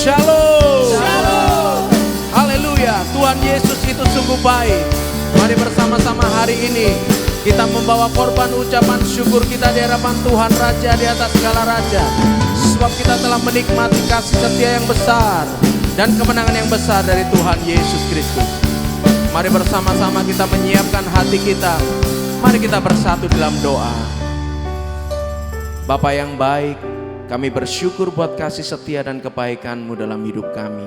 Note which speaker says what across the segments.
Speaker 1: Shalom. Shalom. Haleluya. Tuhan Yesus itu sungguh baik. Mari bersama-sama hari ini kita membawa korban ucapan syukur kita di hadapan Tuhan Raja di atas segala raja. Sebab kita telah menikmati kasih setia yang besar dan kemenangan yang besar dari Tuhan Yesus Kristus. Mari bersama-sama kita menyiapkan hati kita. Mari kita bersatu dalam doa. Bapa yang baik, kami bersyukur buat kasih setia dan kebaikan-Mu dalam hidup kami.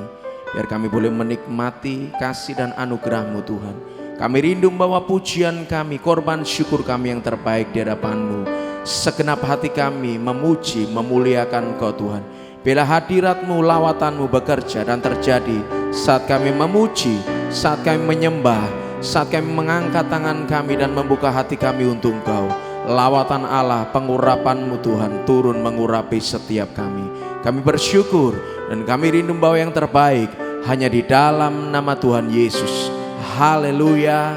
Speaker 1: Biar kami boleh menikmati kasih dan anugerah-Mu Tuhan. Kami rindu membawa pujian kami, korban syukur kami yang terbaik di hadapan-Mu. Segenap hati kami memuji, memuliakan Engkau Tuhan. Bila hadirat-Mu, lawatan-Mu bekerja dan terjadi saat kami memuji, saat kami menyembah, saat kami mengangkat tangan kami dan membuka hati kami untuk Engkau. Lawatan Allah, pengurapan-Mu Tuhan turun mengurapi setiap kami. Kami bersyukur dan kami rindu membawa yang terbaik hanya di dalam nama Tuhan Yesus. Haleluya.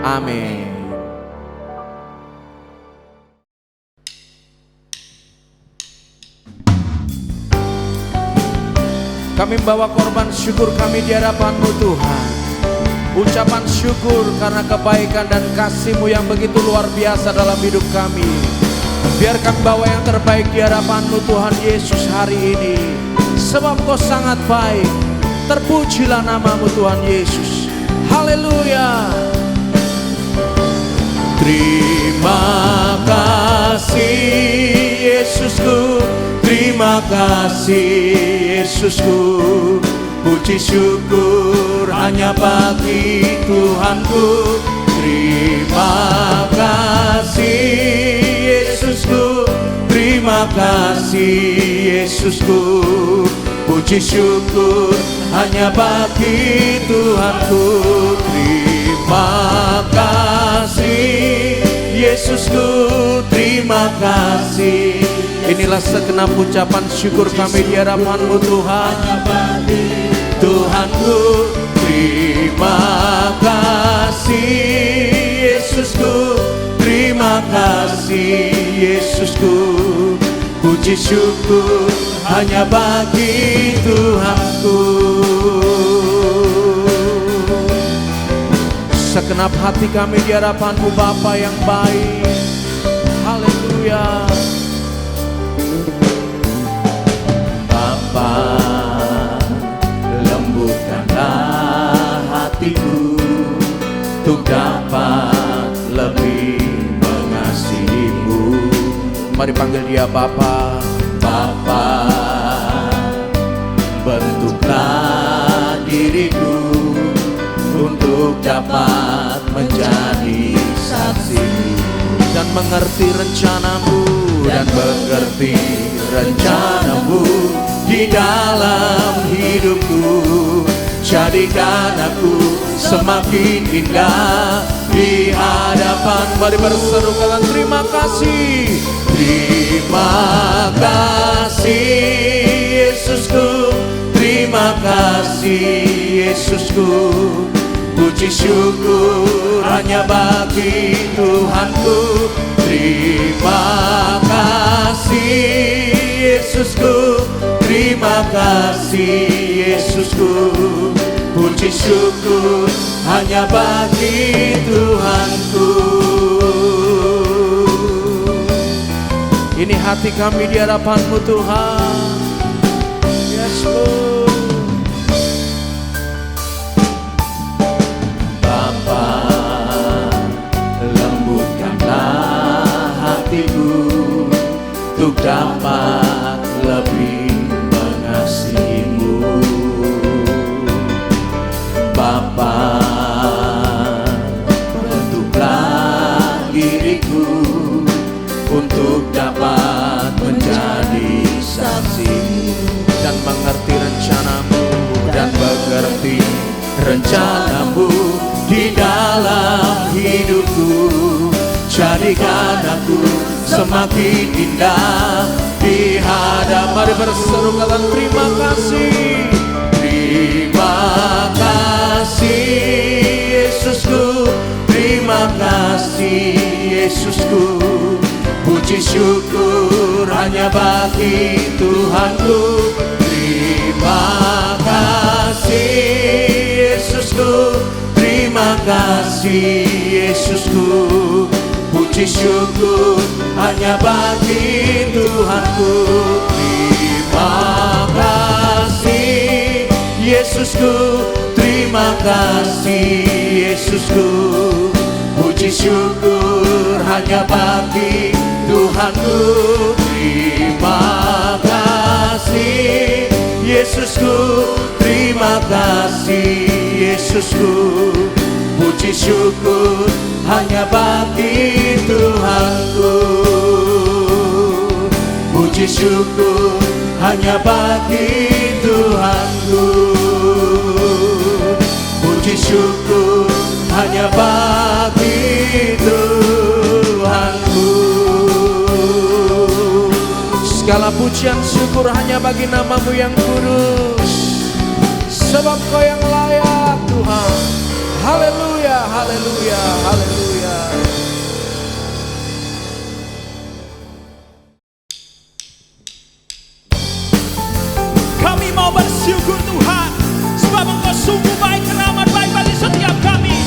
Speaker 1: Amin. Kami membawa korban syukur kami di hadapan-Mu Tuhan. Ucapan syukur karena kebaikan dan kasih-Mu yang begitu luar biasa dalam hidup kami. Biar kami bawa yang terbaik di hadapan-Mu Tuhan Yesus hari ini. Sebab Kau sangat baik. Terpujilah nama-Mu Tuhan Yesus. Haleluya. Terima kasih Yesusku. Terima kasih Yesusku. Puji syukur hanya bagi Tuhanku. Terima kasih Yesusku. Terima kasih Yesusku. Puji syukur hanya bagi Tuhanku. Terima kasih Yesusku. Terima kasih. Inilah segenap ucapan syukur kami di hadapan-Mu Tuhan. Tuhanku, terima kasih Yesusku. Terima kasih Yesusku. Puji syukur hanya bagi Tuhanku. Segenap hati kami di hadapan-Mu Bapa yang baik. Haleluya. Bapa, lembutkanlah hatiku untuk dapat lebih mengasihi-Mu. Mari panggil dia Bapa. Bapa, bentuklah diriku untuk dapat menjadi saksi dan mengerti rencana-Mu dan mengerti rencana-Mu di dalam hidupku. Jadikan aku semakin indah di hadapan. Mari berseru kalian, terima kasih. Terima kasih Yesusku. Terima kasih Yesusku. Puji syukur hanya bagi Tuhanku. Terima kasih Yesusku. Terima kasih Yesusku. Puji syukur hanya bagi Tuhanku. Ini hati kami di hadapan-Mu Tuhan. Yes Lord. Bapa, lembutkanlah hatiku untuk dapat lebih mengasihi-Mu. Bapa, bentuklah diriku untuk dapat menjadi saksi dan mengerti rencanamu dan mengerti rencanamu di dalam hidupku. Jadikan aku semakin indah di hadapan. Mari berseru kata terima kasih. Terima kasih Yesusku, terima kasih Yesusku. Puji syukur hanya bagi Tuhanku. Terima kasih Yesusku, terima kasih Yesusku. Puji syukur hanya bagi Tuhanku. Terima kasih Yesusku, terima kasih Yesusku. Puji syukur hanya bagi Tuhanku. Terima kasih Yesusku, terima kasih Yesusku. Puji syukur hanya bagi Tuhanku. Puji syukur hanya bagi Tuhanku. Puji syukur hanya bagi Tuhanku. Segala pujian syukur hanya bagi nama-Mu yang kudus, sebab Kau yang layak Tuhan. Haleluya, haleluya, haleluya.
Speaker 2: Kami mau bersyukur Tuhan, sebab Engkau sungguh baik, keramat baik bagi setiap kami.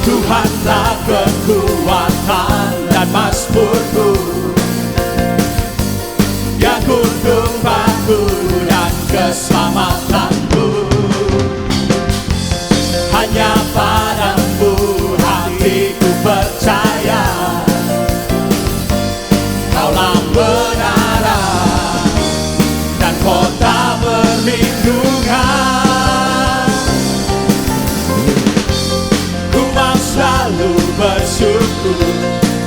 Speaker 2: Tuhanlah kekuatan dan mazmurku, Ya gunung batu dan keselamatanku. Hanya padamu hatiku percaya, Kaulah menara dan kota perlindungan. Ku mau selalu bersyukur,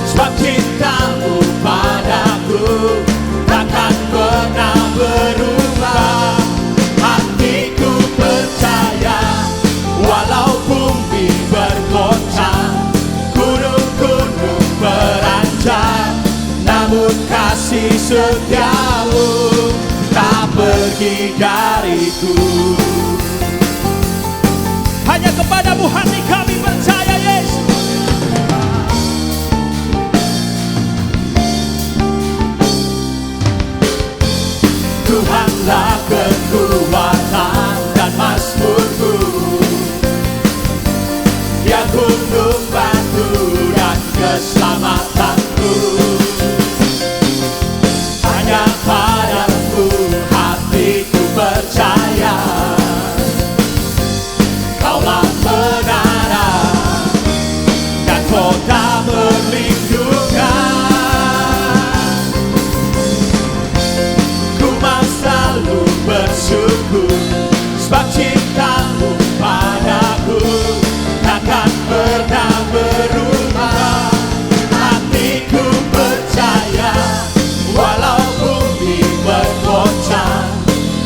Speaker 2: sebab cinta-Mu padaku takkan pernah berubah. Hatiku percaya, walau bumi bergoncang, gunung-gunung beranjak, namun kasih setia-Mu tak pergi dariku. Hanya kepadamu hati kami percaya, Yesus. Tuhanlah kekuatan dan mazmurku, Ya gunung batu dan keselamatanku. Hanya padamu hatiku percaya, Kaulah menara dan kota perlindungan. Ku mau selalu bersyukur, sebab cinta-Mu padaku takkan pernah berubah. Hatiku percaya, walau bumi bergoncang,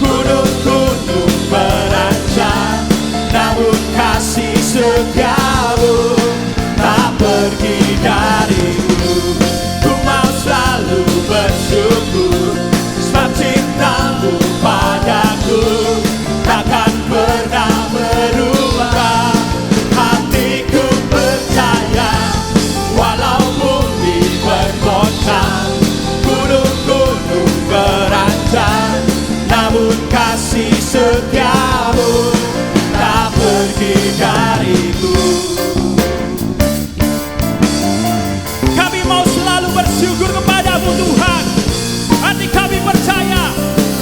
Speaker 2: gunung-gunung beranjak, namun kasih setia-Mu tak pergi dariku. Ku mau selalu bersyukur, sebab cinta-Mu padaku takkan pernah berubah. Hatiku percaya, walau bumi bergoncang, gunung-gunung beranjak, namun kasih setia-Mu tak pergi dariku. Kami mau selalu bersyukur kepadamu Tuhan. Hati kami percaya,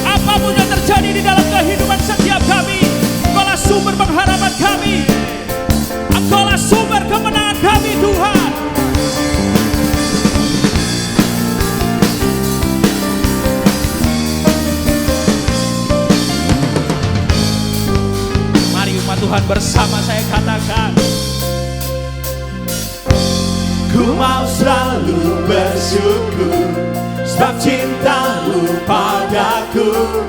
Speaker 2: apapun yang terjadi di dalam kehidupan setiap kami, Engkaulah sumber pengharapan kami, Engkaulah sumber kemenangan kami Tuhan. Mari umat Tuhan bersama saya katakan, mau selalu bersyukur, sebab cinta-Mu padaku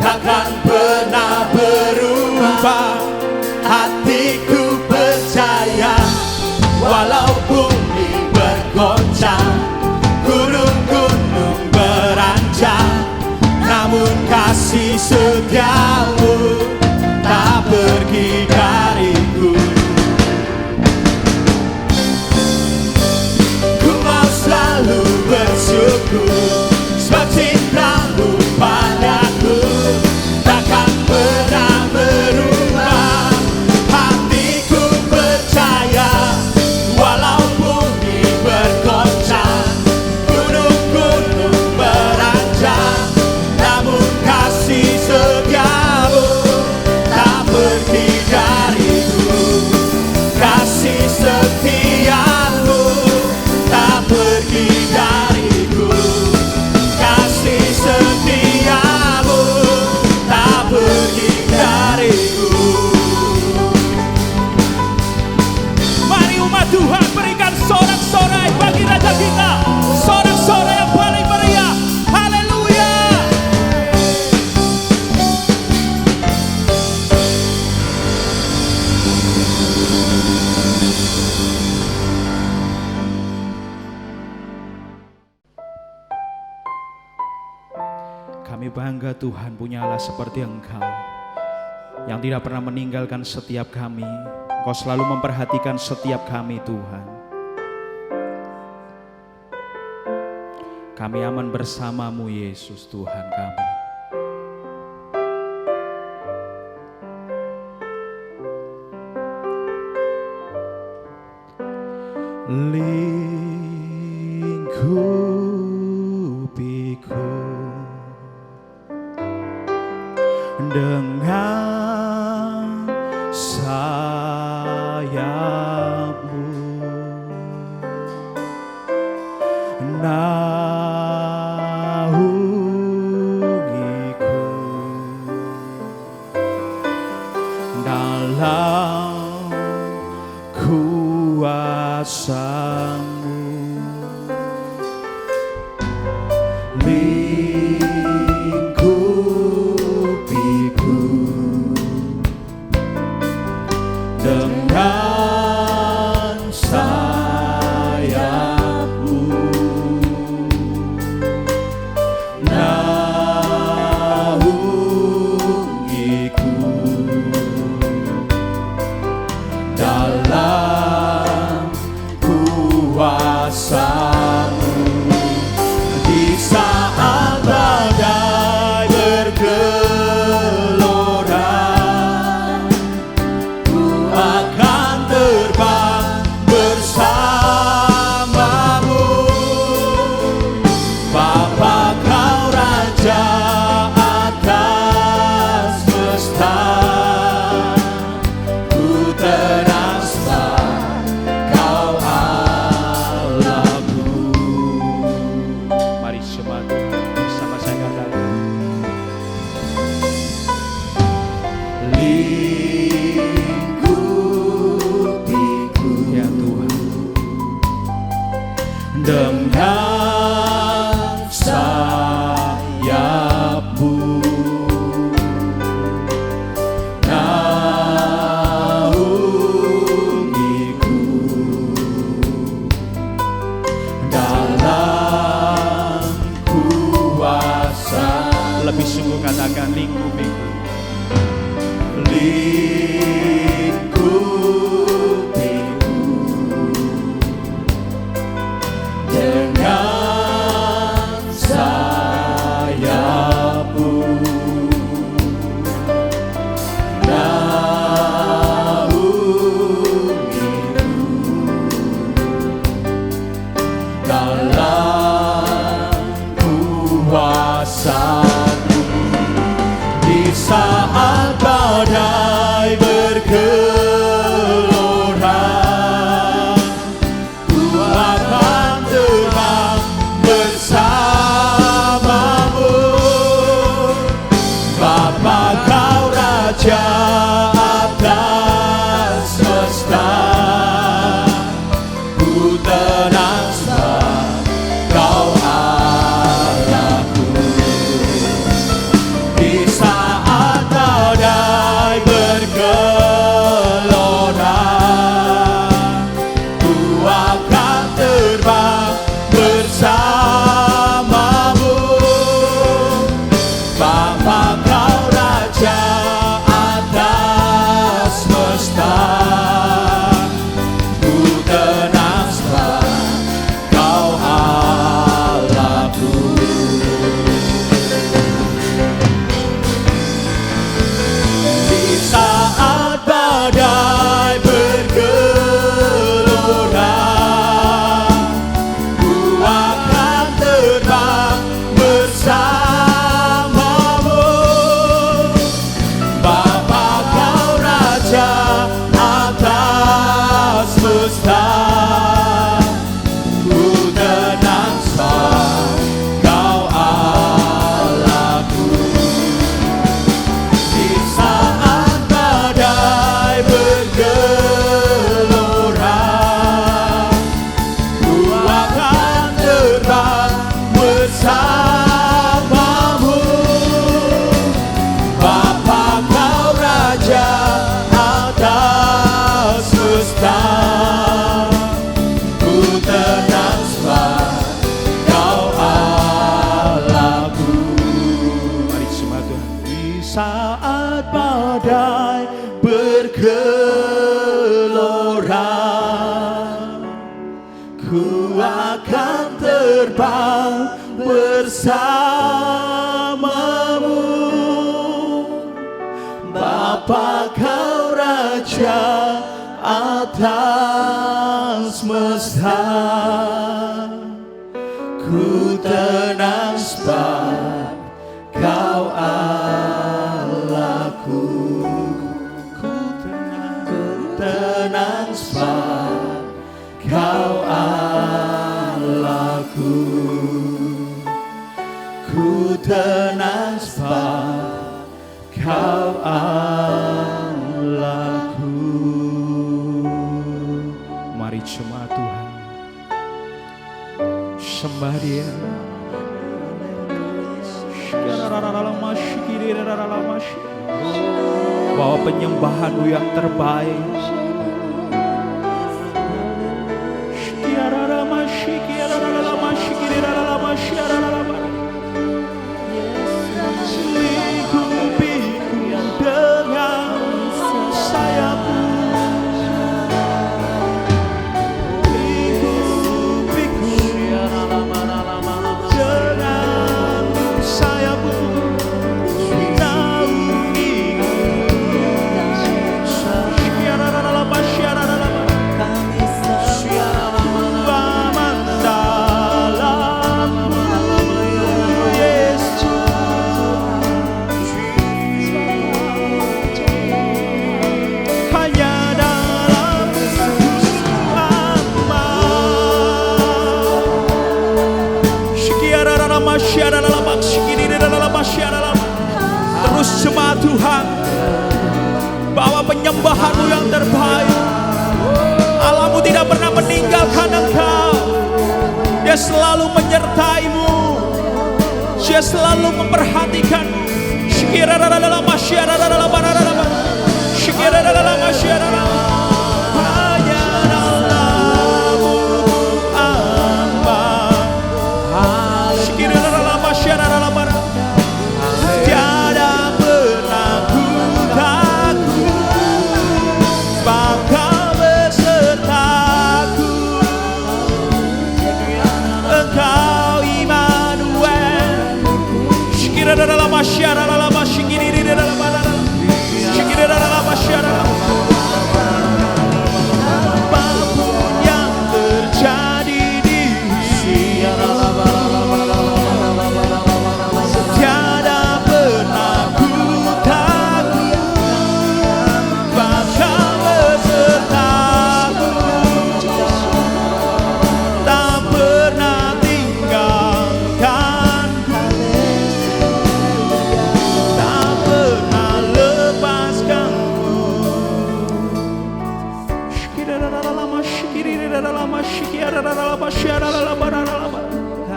Speaker 2: takkan pernah berubah. Hatiku percaya, walau bumi bergoncang, gunung-gunung beranjak, namun kasih setia-Mu tak pergi dariku. Ku mau selalu bersyukur, sebab cinta-Mu padaku takkan pernah berubah. Hatiku percaya, walau bumi bergoncang, gunung-gunung beranjak, namun kasih setia-Mu tak pergi dariku. Kasih setia-Mu tak pergi dariku. Kasih setia-Mu tak pergi dariku. Mari umat Tuhan berikan sorak-sorai bagi Raja kita, sorak-sorai yang paling meriah. Haleluya. Kami bangga Tuhan punya Allah seperti Engkau, yang tidak pernah meninggalkan setiap kami. Engkau selalu memperhatikan setiap kami Tuhan. Kami aman bersama-Mu Yesus Tuhan kami. Lingkupiku dengan sayap-Mu, naungiku dalam kuasa-Mu. Lingkupiku dengan sayap-Mu, naungiku dalam kuasa-Mu. Di saat badai bergelora, ku akan terbang bersama-Mu. Bapa Kau Raja atas semesta, ku tenang sebab Kau Allahku. Mari semua bersama saya katakan, lingkupiku ya Tuhan dengan sayap-Mu, naungiku dalam kuasa. Lebih sungguh katakan lingkupiku. Lingkupiku bersamamu. Bapa kau Raja atas semesta, ku tenang sebab kau Allahku. Ku tenang sebab kau Allahku. Ku tenang sebab kau Allahku. Mari jemaat Tuhan, sembah Dia. Bawa penyembahanmu yang terbaik. Lingkupiku dengan sayapmu, lingkupiku dengan sayapmu, naungiku aman dalammu, Yesus. Hanya dalam terus jemaat Tuhan, bawa penyembahanmu yang terbaik. Allahmu tidak pernah meninggalkan engkau. Dia selalu menyertaimu, Dia selalu memperhatikanmu. Hanya dalam-Mu aman. Tiada pernah ku takut, sebab Kau besertaku. Engkau Immanuel. Apapun yang terjadi di sini, tiada pernah ku takut, sebab Kau besertaku. Tak pernah tinggalkanku, tak pernah lepaskanku.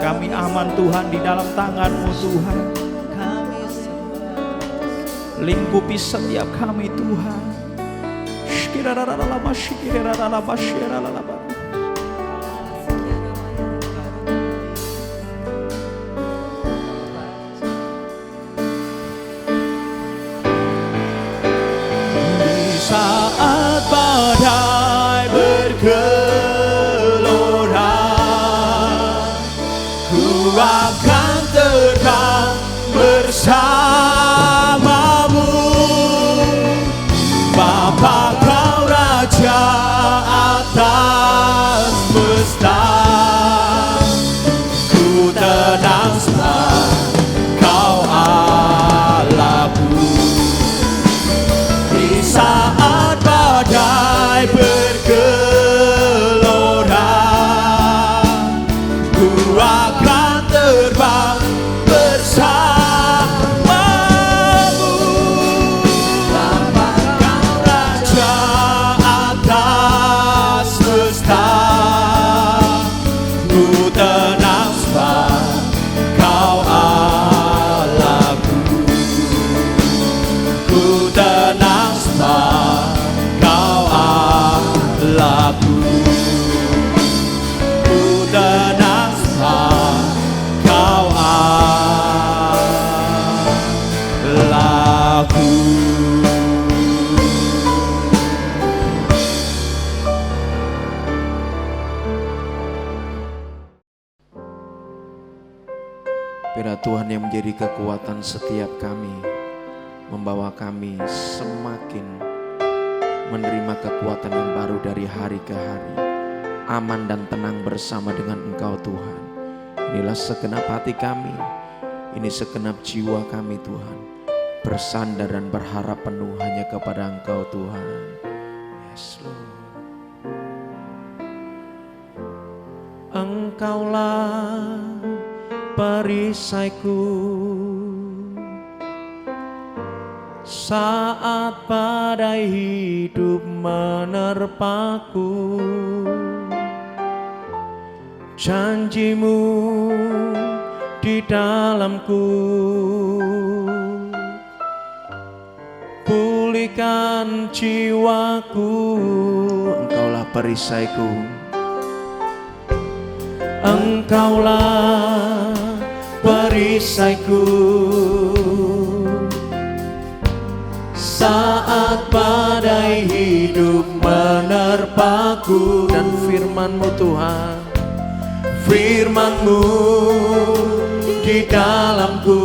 Speaker 2: Kami aman Tuhan di dalam tangan-Mu Tuhan. Lingkupi setiap kami Tuhan. Di saat badai bergelora, ku akan terbang bersamamu. Bapa Kau Raja atas semesta, ku tenang sebab Kau Allahku. Di saat badai bergelora, ku akan terbang bersamamu. Bapa Kau Raja atas semesta,
Speaker 1: Biarlah Tuhan yang menjadi kekuatan setiap kami, membawa kami semakin menerima kekuatan yang baru dari hari ke hari, aman dan tenang bersama dengan Engkau Tuhan. Inilah segenap hati kami, ini segenap jiwa kami Tuhan, bersandar dan berharap penuh hanya kepada Engkau Tuhan. Yes Lord. Engkaulah perisaiku saat badai hidup menerpaku. Janjimu di dalamku, pulihkan jiwaku. Engkaulah perisaiku, Engkaulah perisaiku saat badai hidup menerpaku. Dan firman-Mu Tuhan, firman-Mu di dalamku,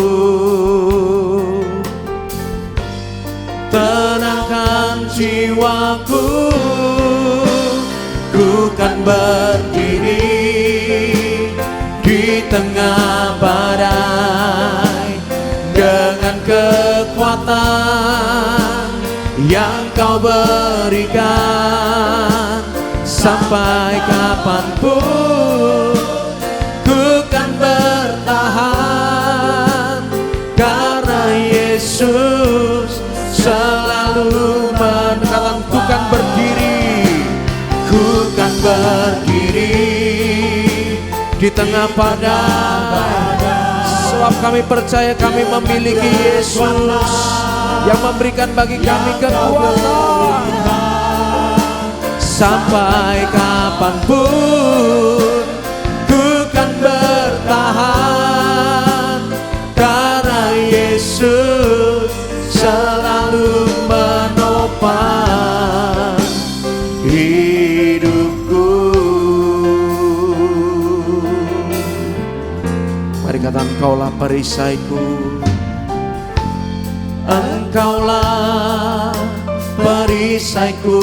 Speaker 1: tenangkan jiwaku. Ku kan berdiri di tengah badai dengan kekuatan yang Kau berikan. Sampai kapanpun ku kan bertahan, karena Yesus selalu menekan. Ku kan berdiri, ku kan berdiri di tengah badai, sebab kami percaya kami memiliki Yesus yang memberikan bagi kami kekuatan. Sampai kapanpun ku kan bertahan, karena Yesus selalu menopang hidupku. Mari kata, Engkaulah perisaiku, Engkaulah perisaiku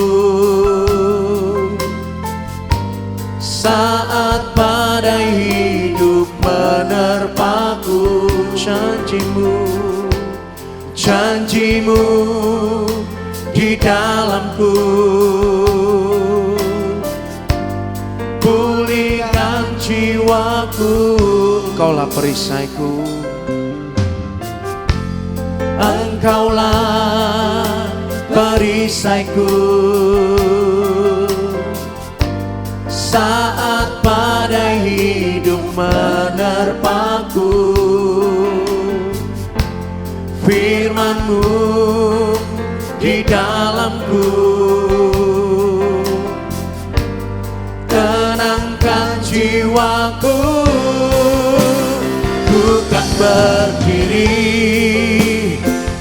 Speaker 1: saat badai hidup menerpaku. Janjimu, janjimu di dalamku, pulihkan jiwaku. Engkaulah perisaiku, Engkaulah perisaiku saat badai hidup menerpaku. Firman-Mu di dalamku, tenangkan jiwaku. Ku kan berdiri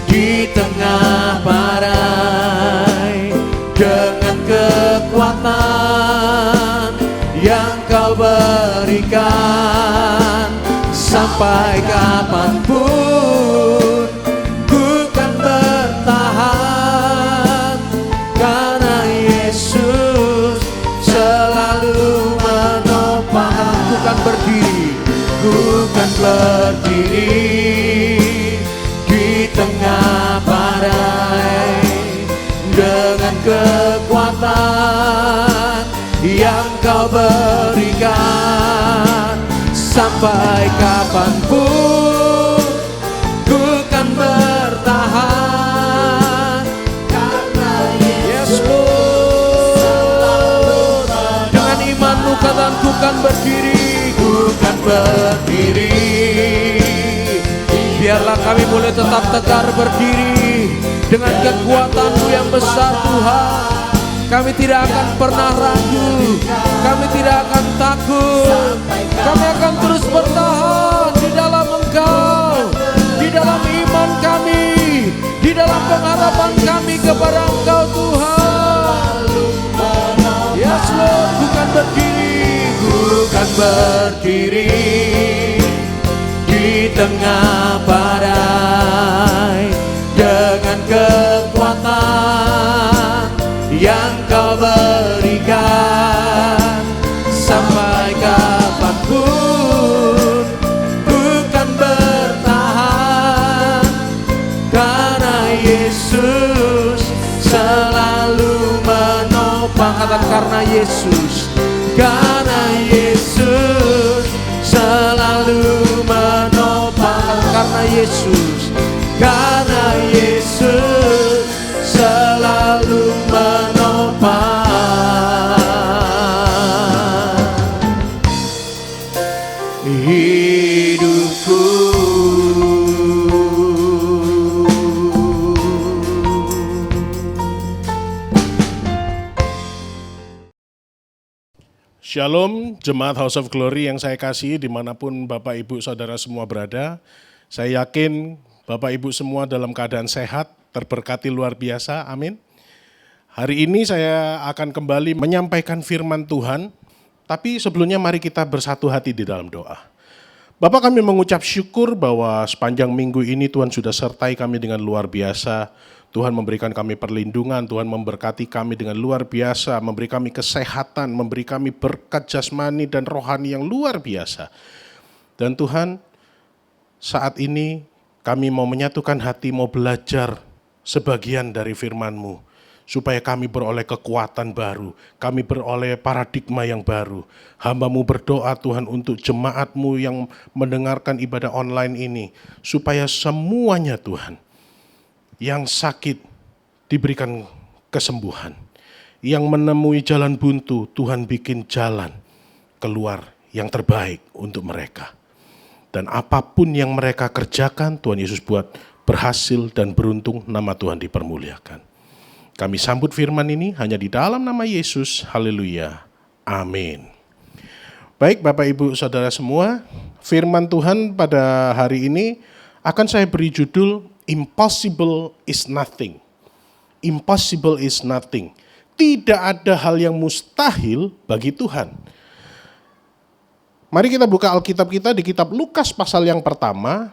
Speaker 1: di tengah badai dengan kekuatan yang Kau berikan. Sampai kapanpun ku kan bertahan, karena Yesus selalu menopang. Ku kan berdiri, ku kan berdiri di tengah badai dengan kekuatan yang Kau berikan. Sampai kapanpun ku kan bertahan, karena Yesus dengan iman-Mu katakan, ku kan berdiri, ku kan berdiri. Biarlah kami boleh tetap tegar berdiri dengan kekuatan-Mu yang besar Tuhan. Kami tidak akan pernah ragu, kami tidak akan takut. Kami akan terus bertahan di dalam Engkau, di dalam iman kami, di dalam pengharapan kami kepada Engkau Tuhan. Yes Lord, bukan berdiri, bukan berdiri di tengah badai, dengan kekuatan yang Kau berikan. Sampai kapanpun bukan bertahan, karena Yesus selalu menopang. Katakan karena Yesus, karena Yesus selalu menopang. Karena Yesus, karena Yesus selalu menopang hidupku.
Speaker 3: Shalom, Jemaat House of Glory yang saya kasihi dimanapun Bapak Ibu Saudara semua berada. Saya yakin Bapak Ibu semua dalam keadaan sehat, terberkati luar biasa, amin. Hari ini saya akan kembali menyampaikan firman Tuhan, tapi sebelumnya mari kita bersatu hati di dalam doa. Bapak, kami mengucap syukur bahwa sepanjang minggu ini Tuhan sudah sertai kami dengan luar biasa. Tuhan memberikan kami perlindungan, Tuhan memberkati kami dengan luar biasa, memberi kami kesehatan, memberi kami berkat jasmani dan rohani yang luar biasa. Dan Tuhan, saat ini kami mau menyatukan hati, mau belajar sebagian dari firman-Mu, supaya kami beroleh kekuatan baru, kami beroleh paradigma yang baru. Hamba-Mu berdoa Tuhan untuk jemaat-Mu yang mendengarkan ibadah online ini, supaya semuanya Tuhan, yang sakit diberikan kesembuhan, yang menemui jalan buntu, Tuhan bikin jalan keluar yang terbaik untuk mereka. Dan apapun yang mereka kerjakan, Tuhan Yesus buat berhasil dan beruntung, nama Tuhan dipermuliakan. Kami sambut firman ini hanya di dalam nama Yesus, haleluya, amin. Baik Bapak Ibu Saudara semua, firman Tuhan pada hari ini akan saya beri judul Impossible is nothing. Impossible is nothing. Tidak ada hal yang mustahil bagi Tuhan. Mari kita buka Alkitab kita di kitab Lukas pasal yang pertama.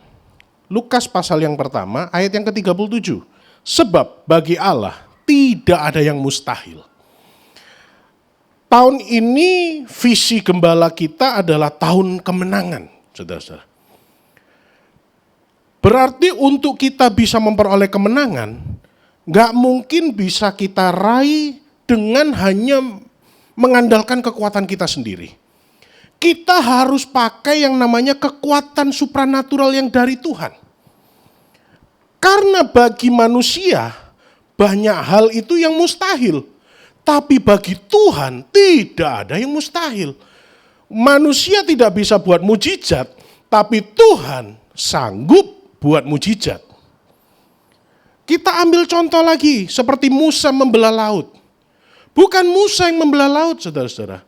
Speaker 3: Lukas pasal yang pertama ayat yang ke-37. Sebab bagi Allah tidak ada yang mustahil. Tahun ini visi gembala kita adalah tahun kemenangan, saudara-saudara. Berarti untuk kita bisa memperoleh kemenangan, gak mungkin bisa kita raih dengan hanya mengandalkan kekuatan kita sendiri. Kita harus pakai yang namanya kekuatan supranatural yang dari Tuhan. Karena bagi manusia, banyak hal itu yang mustahil. Tapi bagi Tuhan, tidak ada yang mustahil. Manusia tidak bisa buat mujizat, tapi Tuhan sanggup buat mujizat. Kita ambil contoh lagi, seperti Musa membelah laut. Bukan Musa yang membelah laut, saudara-saudara.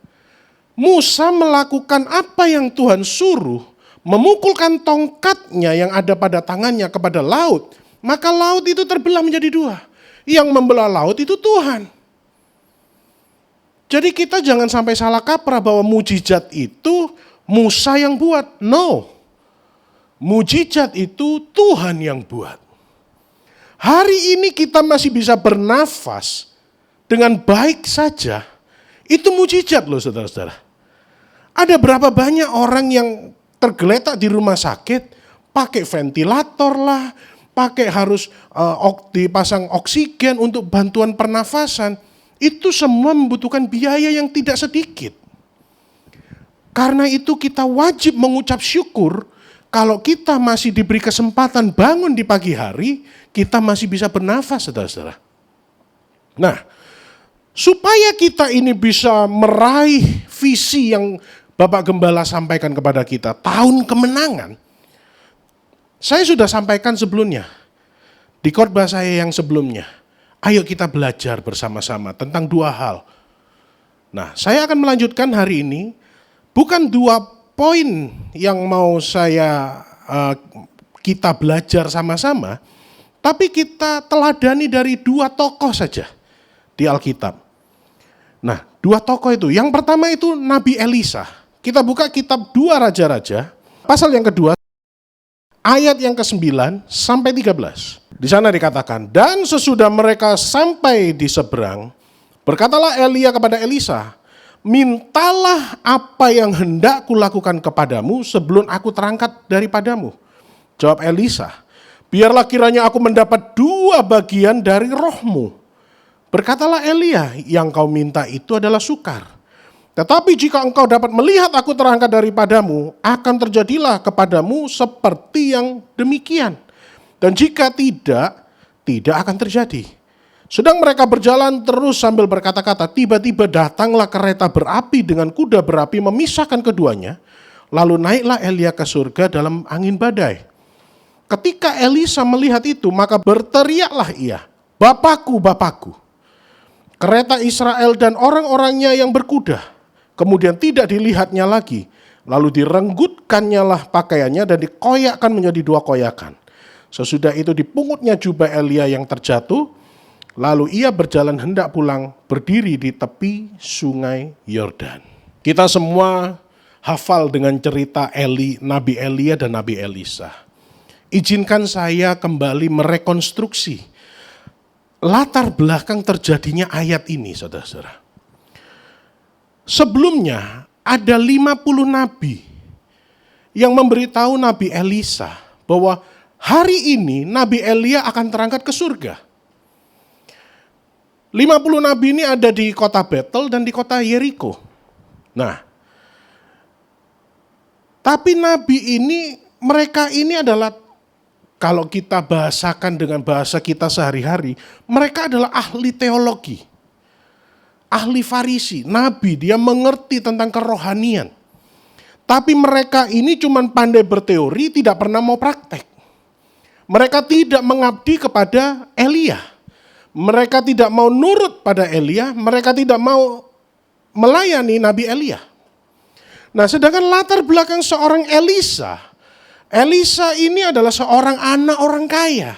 Speaker 3: Musa melakukan apa yang Tuhan suruh, memukulkan tongkatnya yang ada pada tangannya kepada laut, maka laut itu terbelah menjadi dua. Yang membelah laut itu Tuhan. Jadi kita jangan sampai salah kaprah bahwa mujizat itu Musa yang buat. No. Mujizat itu Tuhan yang buat. Hari ini kita masih bisa bernafas dengan baik saja. Itu mujizat loh saudara-saudara. Ada berapa banyak orang yang tergeletak di rumah sakit, pakai ventilator lah, pakai harus dipasang oksigen untuk bantuan pernafasan. Itu semua membutuhkan biaya yang tidak sedikit. Karena itu kita wajib mengucap syukur. Kalau kita masih diberi kesempatan bangun di pagi hari, kita masih bisa bernafas, saudara-saudara. Nah, supaya kita ini bisa meraih visi yang Bapak Gembala sampaikan kepada kita, tahun kemenangan, saya sudah sampaikan sebelumnya, di khotbah saya yang sebelumnya. Ayo kita belajar bersama-sama tentang dua hal. Nah, saya akan melanjutkan hari ini, bukan dua poin yang mau kita belajar sama-sama, tapi kita teladani dari dua tokoh saja di Alkitab. Nah, dua tokoh itu, yang pertama itu Nabi Elisa. Kita buka kitab 2 Raja-Raja, pasal yang kedua, ayat yang ke-9 sampai 13. Di sana dikatakan, dan sesudah mereka sampai di seberang, berkatalah Elia kepada Elisa, mintalah apa yang hendak kulakukan kepadamu sebelum aku terangkat daripadamu. Jawab Elisa, biarlah kiranya aku mendapat 2 bagian dari rohmu. Berkatalah Elia, yang kau minta itu adalah sukar. Tetapi jika engkau dapat melihat aku terangkat daripadamu, akan terjadilah kepadamu seperti yang demikian. Dan jika tidak, tidak akan terjadi. Sedang mereka berjalan terus sambil berkata-kata, tiba-tiba datanglah kereta berapi dengan kuda berapi memisahkan keduanya. Lalu naiklah Elia ke surga dalam angin badai. Ketika Elisa melihat itu, maka berteriaklah ia, Bapakku, Bapakku. Kereta Israel dan orang-orangnya yang berkuda. Kemudian tidak dilihatnya lagi. Lalu direnggutkannya lah pakaiannya dan dikoyakkan menjadi 2 koyakan. Sesudah itu dipungutnya jubah Elia yang terjatuh. Lalu ia berjalan hendak pulang, berdiri di tepi sungai Yordan. Kita semua hafal dengan cerita Nabi Elia dan Nabi Elisa. Izinkan saya kembali merekonstruksi latar belakang terjadinya ayat ini, saudara-saudara. Sebelumnya ada 50 nabi yang memberitahu Nabi Elisa bahwa hari ini Nabi Elia akan terangkat ke surga. 50 nabi ini ada di kota Betel dan di kota Yeriko. Nah, tapi nabi ini, mereka ini adalah, kalau kita bahasakan dengan bahasa kita sehari-hari, mereka adalah ahli teologi. Ahli Farisi, nabi, dia mengerti tentang kerohanian. Tapi mereka ini cuma pandai berteori, tidak pernah mau praktek. Mereka tidak mengabdi kepada Elia. Mereka tidak mau nurut pada Elia, mereka tidak mau melayani Nabi Elia. Nah, sedangkan latar belakang seorang Elisa ini adalah seorang anak orang kaya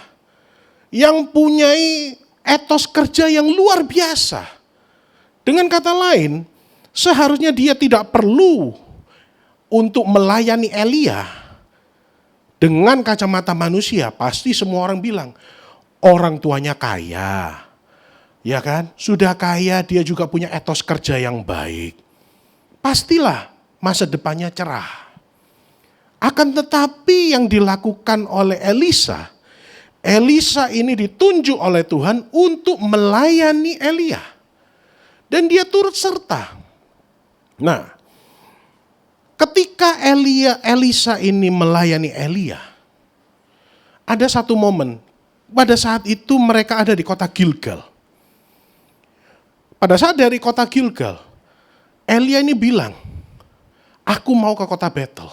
Speaker 3: yang punyai etos kerja yang luar biasa. Dengan kata lain, seharusnya dia tidak perlu untuk melayani Elia. Dengan kacamata manusia, pasti semua orang bilang, orang tuanya kaya. Ya kan? Sudah kaya, dia juga punya etos kerja yang baik. Pastilah masa depannya cerah. Akan tetapi yang dilakukan oleh Elisa ini ditunjuk oleh Tuhan untuk melayani Elia. Dan dia turut serta. Nah, ketika Elisa ini melayani Elia, ada satu momen. Pada saat itu mereka ada di kota Gilgal. Pada saat dari kota Gilgal, Elia ini bilang, aku mau ke kota Betel.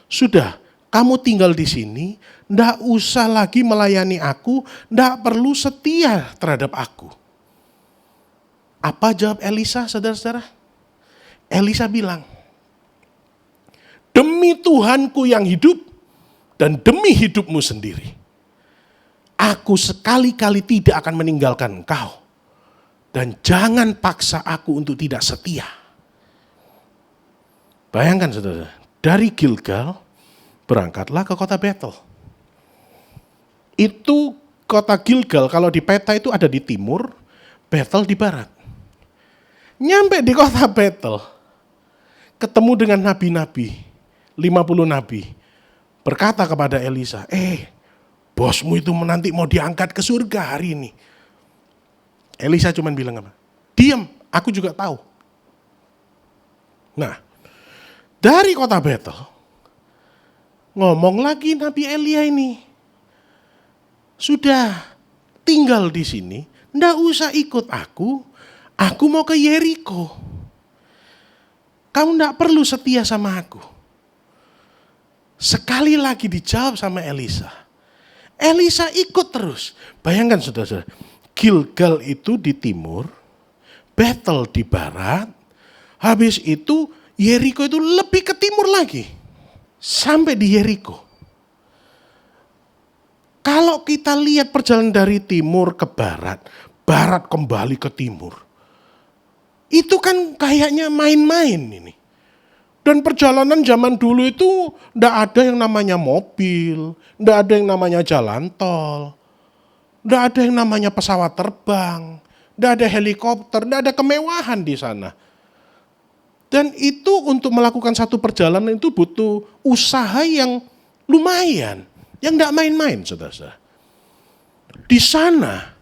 Speaker 3: Sudah, kamu tinggal di sini, ndak usah lagi melayani aku, ndak perlu setia terhadap aku. Apa jawab Elisa, saudara-saudara? Elisa bilang, demi Tuhanku yang hidup dan demi hidupmu sendiri, aku sekali-kali tidak akan meninggalkan engkau. Dan jangan paksa aku untuk tidak setia. Bayangkan saudara, dari Gilgal berangkatlah ke kota Betel. Itu kota Gilgal kalau di peta itu ada di timur, Betel di barat. Nyampe di kota Betel, ketemu dengan nabi-nabi, 50 nabi, berkata kepada Elisa, bosmu itu nanti mau diangkat ke surga hari ini. Elisa cuma bilang apa? Diam, aku juga tahu. Nah, dari kota Betel, ngomong lagi Nabi Elia ini, sudah tinggal di sini, ndak usah ikut aku mau ke Yeriko. Kamu ndak perlu setia sama aku. Sekali lagi dijawab sama Elisa. Elisa ikut terus. Bayangkan saudara-saudara, Gilgal itu di timur, Betel di barat, habis itu Yeriko itu lebih ke timur lagi. Sampai di Yeriko. Kalau kita lihat perjalanan dari timur ke barat, barat kembali ke timur. Itu kan kayaknya main-main ini. Dan perjalanan zaman dulu itu tidak ada yang namanya mobil, tidak ada yang namanya jalan tol, tidak ada yang namanya pesawat terbang, tidak ada helikopter, tidak ada kemewahan di sana. Dan itu untuk melakukan satu perjalanan itu butuh usaha yang lumayan, yang tidak main-main, saudara-saudara. Di sana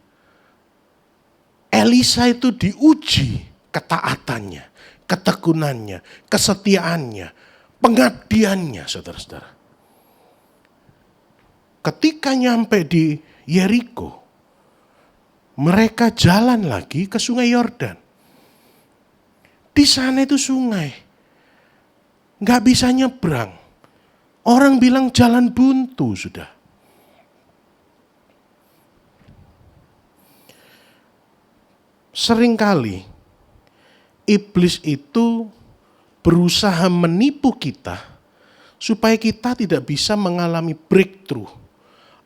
Speaker 3: Elisa itu diuji ketaatannya, ketekunannya, kesetiaannya, pengabdiannya, saudara-saudara. Ketika nyampe di Yeriko, mereka jalan lagi ke Sungai Yordan. Di sana itu sungai, nggak bisa nyebrang. Orang bilang jalan buntu sudah. Seringkali iblis itu berusaha menipu kita supaya kita tidak bisa mengalami breakthrough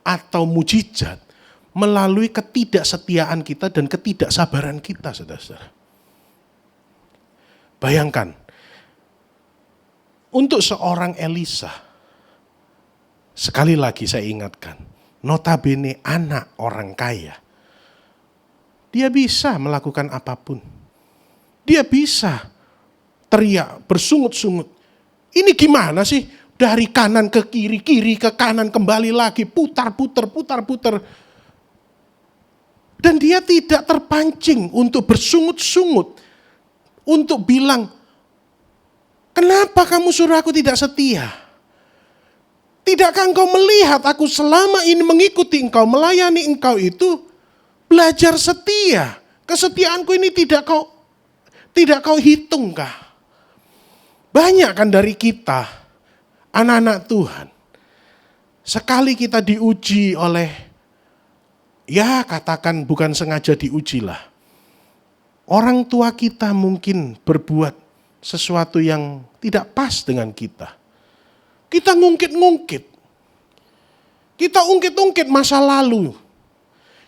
Speaker 3: atau mujizat melalui ketidaksetiaan kita dan ketidaksabaran kita, saudara-saudara. Bayangkan, untuk seorang Elisa, sekali lagi saya ingatkan, notabene anak orang kaya, dia bisa melakukan apapun. Dia bisa teriak, bersungut-sungut. Ini gimana sih? Dari kanan ke kiri, kiri ke kanan, kembali lagi, putar-putar, putar-putar. Dan dia tidak terpancing untuk bersungut-sungut. Untuk bilang, kenapa kamu suruh aku tidak setia? Tidakkah engkau melihat aku selama ini mengikuti engkau, melayani engkau itu belajar setia? Kesetiaanku ini tidak kau hitungkah? Banyak kan dari kita, anak-anak Tuhan, sekali kita diuji oleh, ya katakan bukan sengaja diuji lah. Orang tua kita mungkin berbuat sesuatu yang tidak pas dengan kita. Kita ngungkit-ngungkit. Kita ungkit-ungkit masa lalu.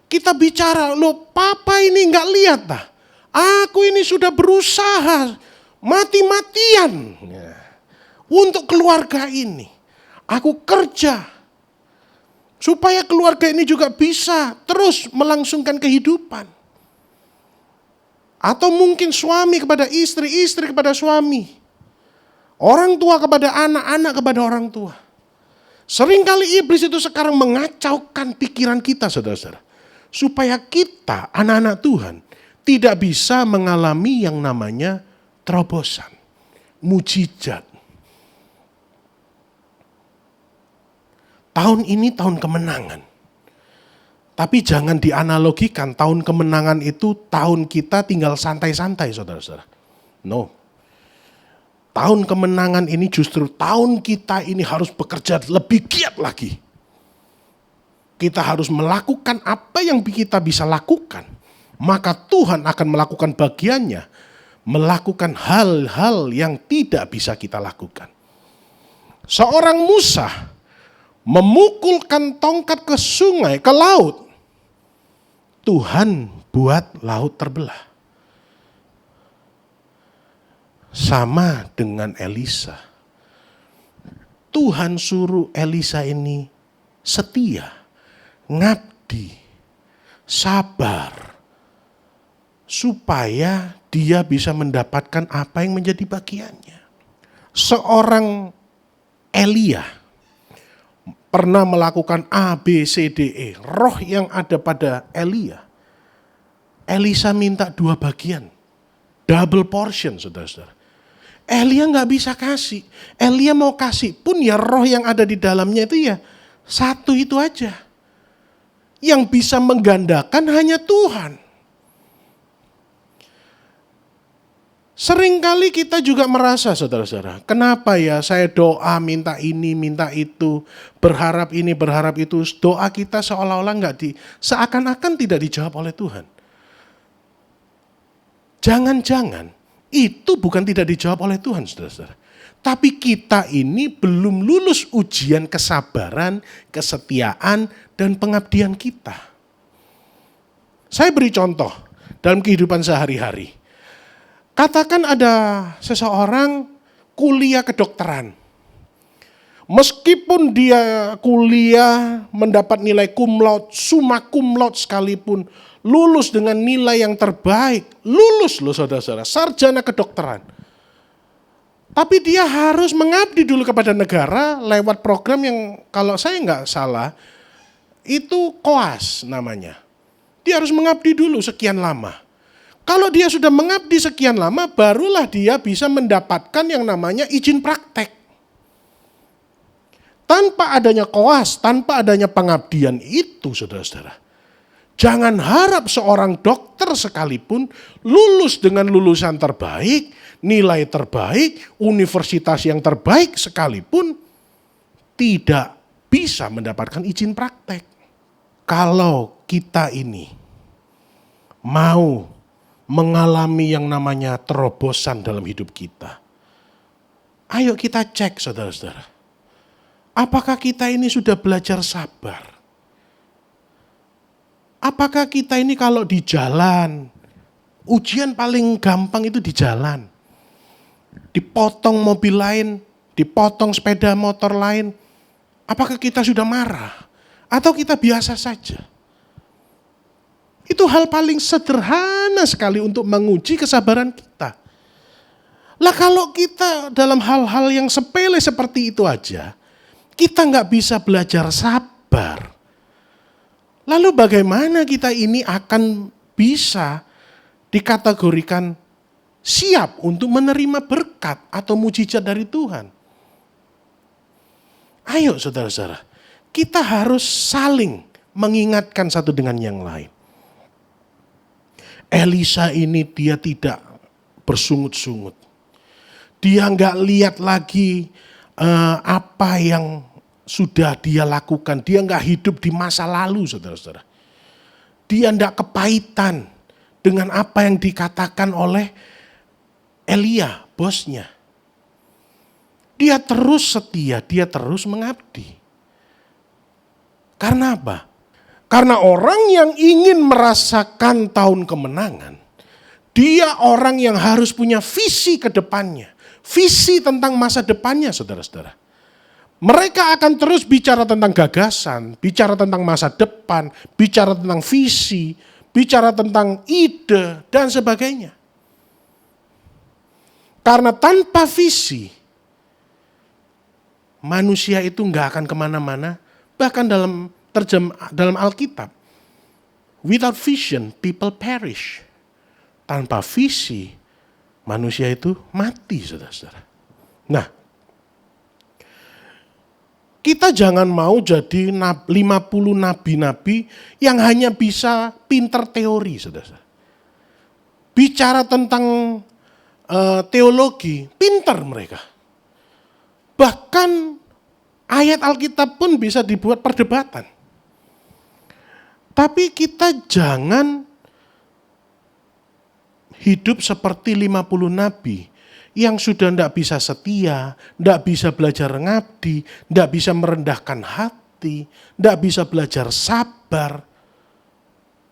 Speaker 3: Kita bicara, loh papa ini enggak lihat dah. Aku ini sudah berusaha mati-matian untuk keluarga ini. Aku kerja supaya keluarga ini juga bisa terus melangsungkan kehidupan. Atau mungkin suami kepada istri, istri kepada suami. Orang tua kepada anak, anak kepada orang tua. Seringkali iblis itu sekarang mengacaukan pikiran kita, saudara-saudara. Supaya kita, anak-anak Tuhan, tidak bisa mengalami yang namanya terobosan, mujizat. Tahun ini tahun kemenangan. Tapi jangan dianalogikan tahun kemenangan itu tahun kita tinggal santai-santai, saudara-saudara. No. Tahun kemenangan ini justru tahun kita ini harus bekerja lebih giat lagi. Kita harus melakukan apa yang kita bisa lakukan. Maka Tuhan akan melakukan bagiannya. Melakukan hal-hal yang tidak bisa kita lakukan. Seorang Musa memukulkan tongkat ke sungai, ke laut. Tuhan buat laut terbelah. Sama dengan Elisa. Tuhan suruh Elisa ini setia, ngabdi, sabar. Supaya dia bisa mendapatkan apa yang menjadi bagiannya. Seorang Elia pernah melakukan A, B, C, D, E. Roh yang ada pada Elia. Elisa minta 2 bagian. Double portion, saudara-saudara. Elia gak bisa kasih. Elia mau kasih pun ya roh yang ada di dalamnya itu ya 1 itu aja. Yang bisa menggandakan hanya Tuhan. Seringkali kita juga merasa, saudara-saudara, kenapa ya saya doa minta ini, minta itu, berharap ini, berharap itu. Doa kita seolah-olah seakan-akan tidak dijawab oleh Tuhan. Jangan-jangan itu bukan tidak dijawab oleh Tuhan, saudara-saudara. Tapi kita ini belum lulus ujian kesabaran, kesetiaan, dan pengabdian kita. Saya beri contoh dalam kehidupan sehari-hari. Katakan ada seseorang kuliah kedokteran. Meskipun dia kuliah mendapat nilai cum laude, summa cum laude sekalipun, lulus dengan nilai yang terbaik, lulus loh saudara-saudara, sarjana kedokteran. Tapi dia harus mengabdi dulu kepada negara lewat program yang kalau saya nggak salah, itu koas namanya. Dia harus mengabdi dulu sekian lama. Kalau dia sudah mengabdi sekian lama, barulah dia bisa mendapatkan yang namanya izin praktek. Tanpa adanya koas, tanpa adanya pengabdian itu, saudara-saudara. Jangan harap seorang dokter sekalipun lulus dengan lulusan terbaik, nilai terbaik, universitas yang terbaik sekalipun tidak bisa mendapatkan izin praktek. Kalau kita ini mau mengalami yang namanya terobosan dalam hidup kita, ayo kita cek saudara-saudara. Apakah kita ini sudah belajar sabar? Apakah kita ini kalau di jalan, ujian paling gampang itu di jalan. Dipotong mobil lain, dipotong sepeda motor lain. Apakah kita sudah marah? Atau kita biasa saja? Itu hal paling sederhana sekali untuk menguji kesabaran kita. Lah kalau kita dalam hal-hal yang sepele seperti itu aja, kita nggak bisa belajar sabar. Lalu bagaimana kita ini akan bisa dikategorikan siap untuk menerima berkat atau mujizat dari Tuhan? Ayo saudara-saudara, kita harus saling mengingatkan satu dengan yang lain. Elisa ini dia tidak bersungut-sungut. Dia nggak lihat lagi apa yang sudah dia lakukan. Dia nggak hidup di masa lalu, saudara-saudara. Dia nggak kepahitan dengan apa yang dikatakan oleh Elia, bosnya. Dia terus setia, dia terus mengabdi. Karena apa? Karena orang yang ingin merasakan tahun kemenangan, dia orang yang harus punya visi ke depannya. Visi tentang masa depannya, saudara-saudara. Mereka akan terus bicara tentang gagasan, bicara tentang masa depan, bicara tentang visi, bicara tentang ide, dan sebagainya. Karena tanpa visi, manusia itu nggak akan kemana-mana. Bahkan dalam Alkitab, without vision, people perish. Tanpa visi, manusia itu mati, saudara-saudara. Nah, kita jangan mau jadi 50 nabi-nabi yang hanya bisa pinter teori, saudara. Bicara tentang teologi, pinter mereka. Bahkan ayat Alkitab pun bisa dibuat perdebatan. Tapi kita jangan hidup seperti 50 nabi yang sudah tidak bisa setia, tidak bisa belajar ngabdi, tidak bisa merendahkan hati, tidak bisa belajar sabar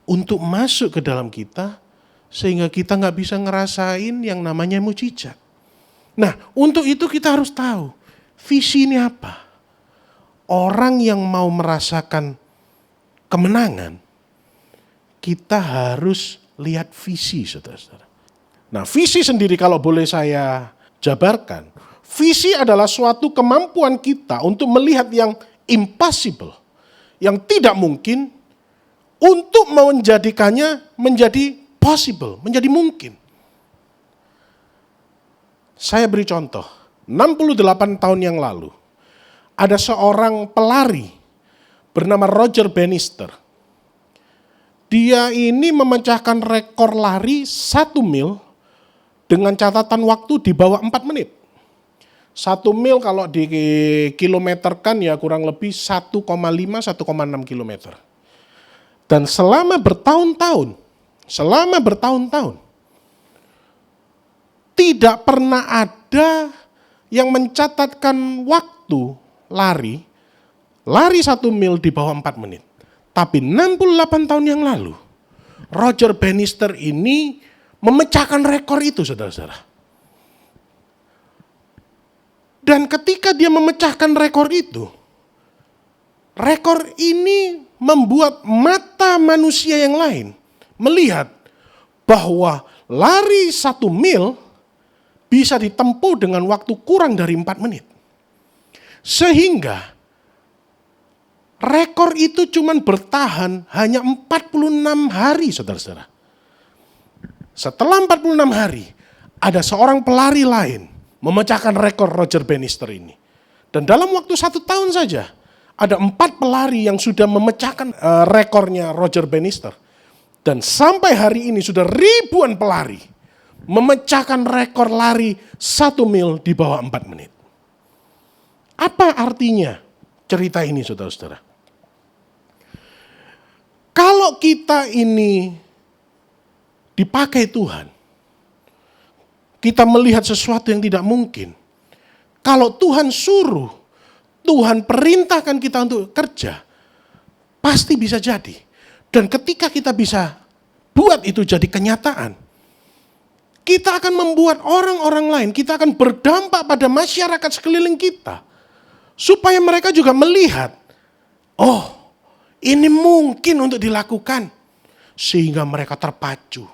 Speaker 3: untuk masuk ke dalam kita, sehingga kita nggak bisa ngerasain yang namanya mujizat. Nah, untuk itu kita harus tahu, visi ini apa? Orang yang mau merasakan kemenangan, kita harus lihat visi, saudara-saudara. Nah, visi sendiri kalau boleh saya jabarkan, visi adalah suatu kemampuan kita untuk melihat yang impossible, yang tidak mungkin, untuk menjadikannya menjadi possible, menjadi mungkin. Saya beri contoh, 68 tahun yang lalu, ada seorang pelari bernama Roger Bannister. Dia ini memecahkan rekor lari 1 mil dengan catatan waktu di bawah 4 menit. 1 mil kalau dikilometerkan ya kurang lebih 1,5-1,6 kilometer. Dan selama bertahun-tahun, tidak pernah ada yang mencatatkan waktu lari 1 mil di bawah 4 menit. Tapi 68 tahun yang lalu, Roger Bannister ini memecahkan rekor itu, saudara-saudara. Dan ketika dia memecahkan rekor itu, rekor ini membuat mata manusia yang lain melihat bahwa lari 1 mil bisa ditempuh dengan waktu kurang dari 4 menit. Sehingga rekor itu cuma bertahan hanya 46 hari, saudara-saudara. Setelah 46 hari, ada seorang pelari lain memecahkan rekor Roger Bannister ini. Dan dalam waktu 1 tahun saja, ada 4 pelari yang sudah memecahkan rekornya Roger Bannister. Dan sampai hari ini sudah ribuan pelari memecahkan rekor lari 1 mil di bawah 4 menit. Apa artinya cerita ini, saudara-saudara? Kalau kita ini dipakai Tuhan, kita melihat sesuatu yang tidak mungkin. Kalau Tuhan suruh, Tuhan perintahkan kita untuk kerja, pasti bisa jadi. Dan ketika kita bisa buat itu jadi kenyataan, kita akan membuat orang-orang lain, kita akan berdampak pada masyarakat sekeliling kita. Supaya mereka juga melihat, oh ini mungkin untuk dilakukan. Sehingga mereka terpacu.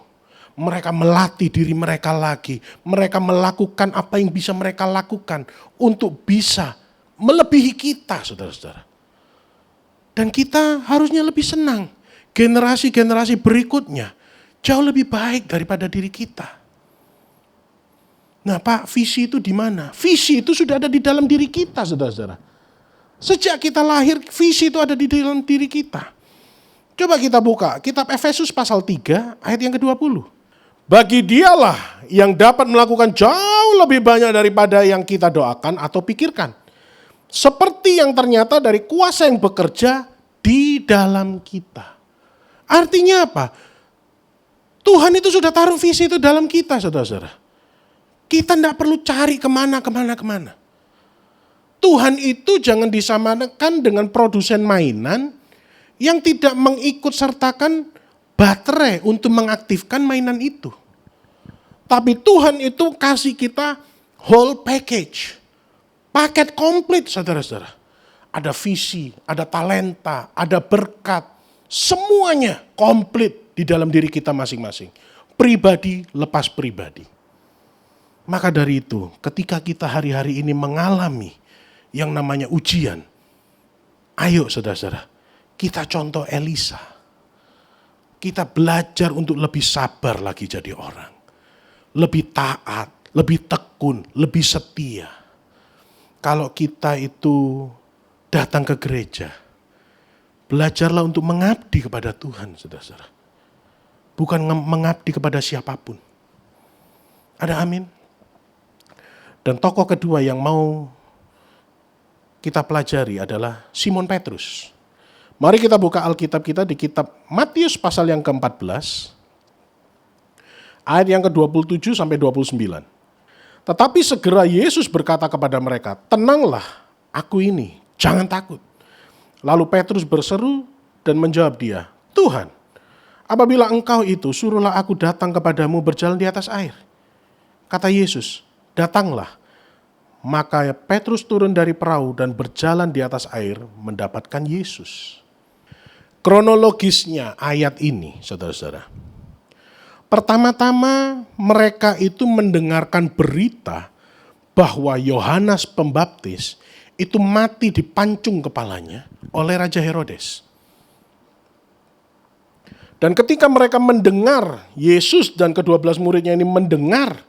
Speaker 3: Mereka melatih diri mereka lagi. Mereka melakukan apa yang bisa mereka lakukan untuk bisa melebihi kita, saudara-saudara. Dan kita harusnya lebih senang. Generasi-generasi berikutnya jauh lebih baik daripada diri kita. Nah Pak, visi itu di mana? Visi itu sudah ada di dalam diri kita, saudara-saudara. Sejak kita lahir, visi itu ada di dalam diri kita. Coba kita buka kitab Efesus pasal 3 ayat yang ke-20. Bagi dialah yang dapat melakukan jauh lebih banyak daripada yang kita doakan atau pikirkan. Seperti yang ternyata dari kuasa yang bekerja di dalam kita. Artinya apa? Tuhan itu sudah taruh visi itu dalam kita, saudara-saudara. Kita tidak perlu cari kemana. Tuhan itu jangan disamakan dengan produsen mainan yang tidak mengikut sertakan baterai untuk mengaktifkan mainan itu. Tapi Tuhan itu kasih kita whole package. Paket komplit, saudara-saudara. Ada visi, ada talenta, ada berkat. Semuanya komplit di dalam diri kita masing-masing. Pribadi lepas pribadi. Maka dari itu, ketika kita hari-hari ini mengalami yang namanya ujian, ayo saudara-saudara, kita contoh Elisa. Kita belajar untuk lebih sabar lagi jadi orang. Lebih taat, lebih tekun, lebih setia. Kalau kita itu datang ke gereja, belajarlah untuk mengabdi kepada Tuhan, saudara-saudara. Bukan mengabdi kepada siapapun. Ada amin? Dan tokoh kedua yang mau kita pelajari adalah Simon Petrus. Mari kita buka Alkitab kita di kitab Matius pasal yang ke-14. Ayat yang ke-27 sampai 29. Tetapi segera Yesus berkata kepada mereka, tenanglah, aku ini, jangan takut. Lalu Petrus berseru dan menjawab dia, Tuhan, apabila engkau itu, suruhlah aku datang kepadamu berjalan di atas air. Kata Yesus, datanglah. Maka Petrus turun dari perahu dan berjalan di atas air mendapatkan Yesus. Kronologisnya ayat ini, saudara-saudara. Pertama-tama mereka itu mendengarkan berita bahwa Yohanes Pembaptis itu mati dipancung kepalanya oleh Raja Herodes. Dan ketika mereka mendengar, Yesus dan ke-12 muridnya ini mendengar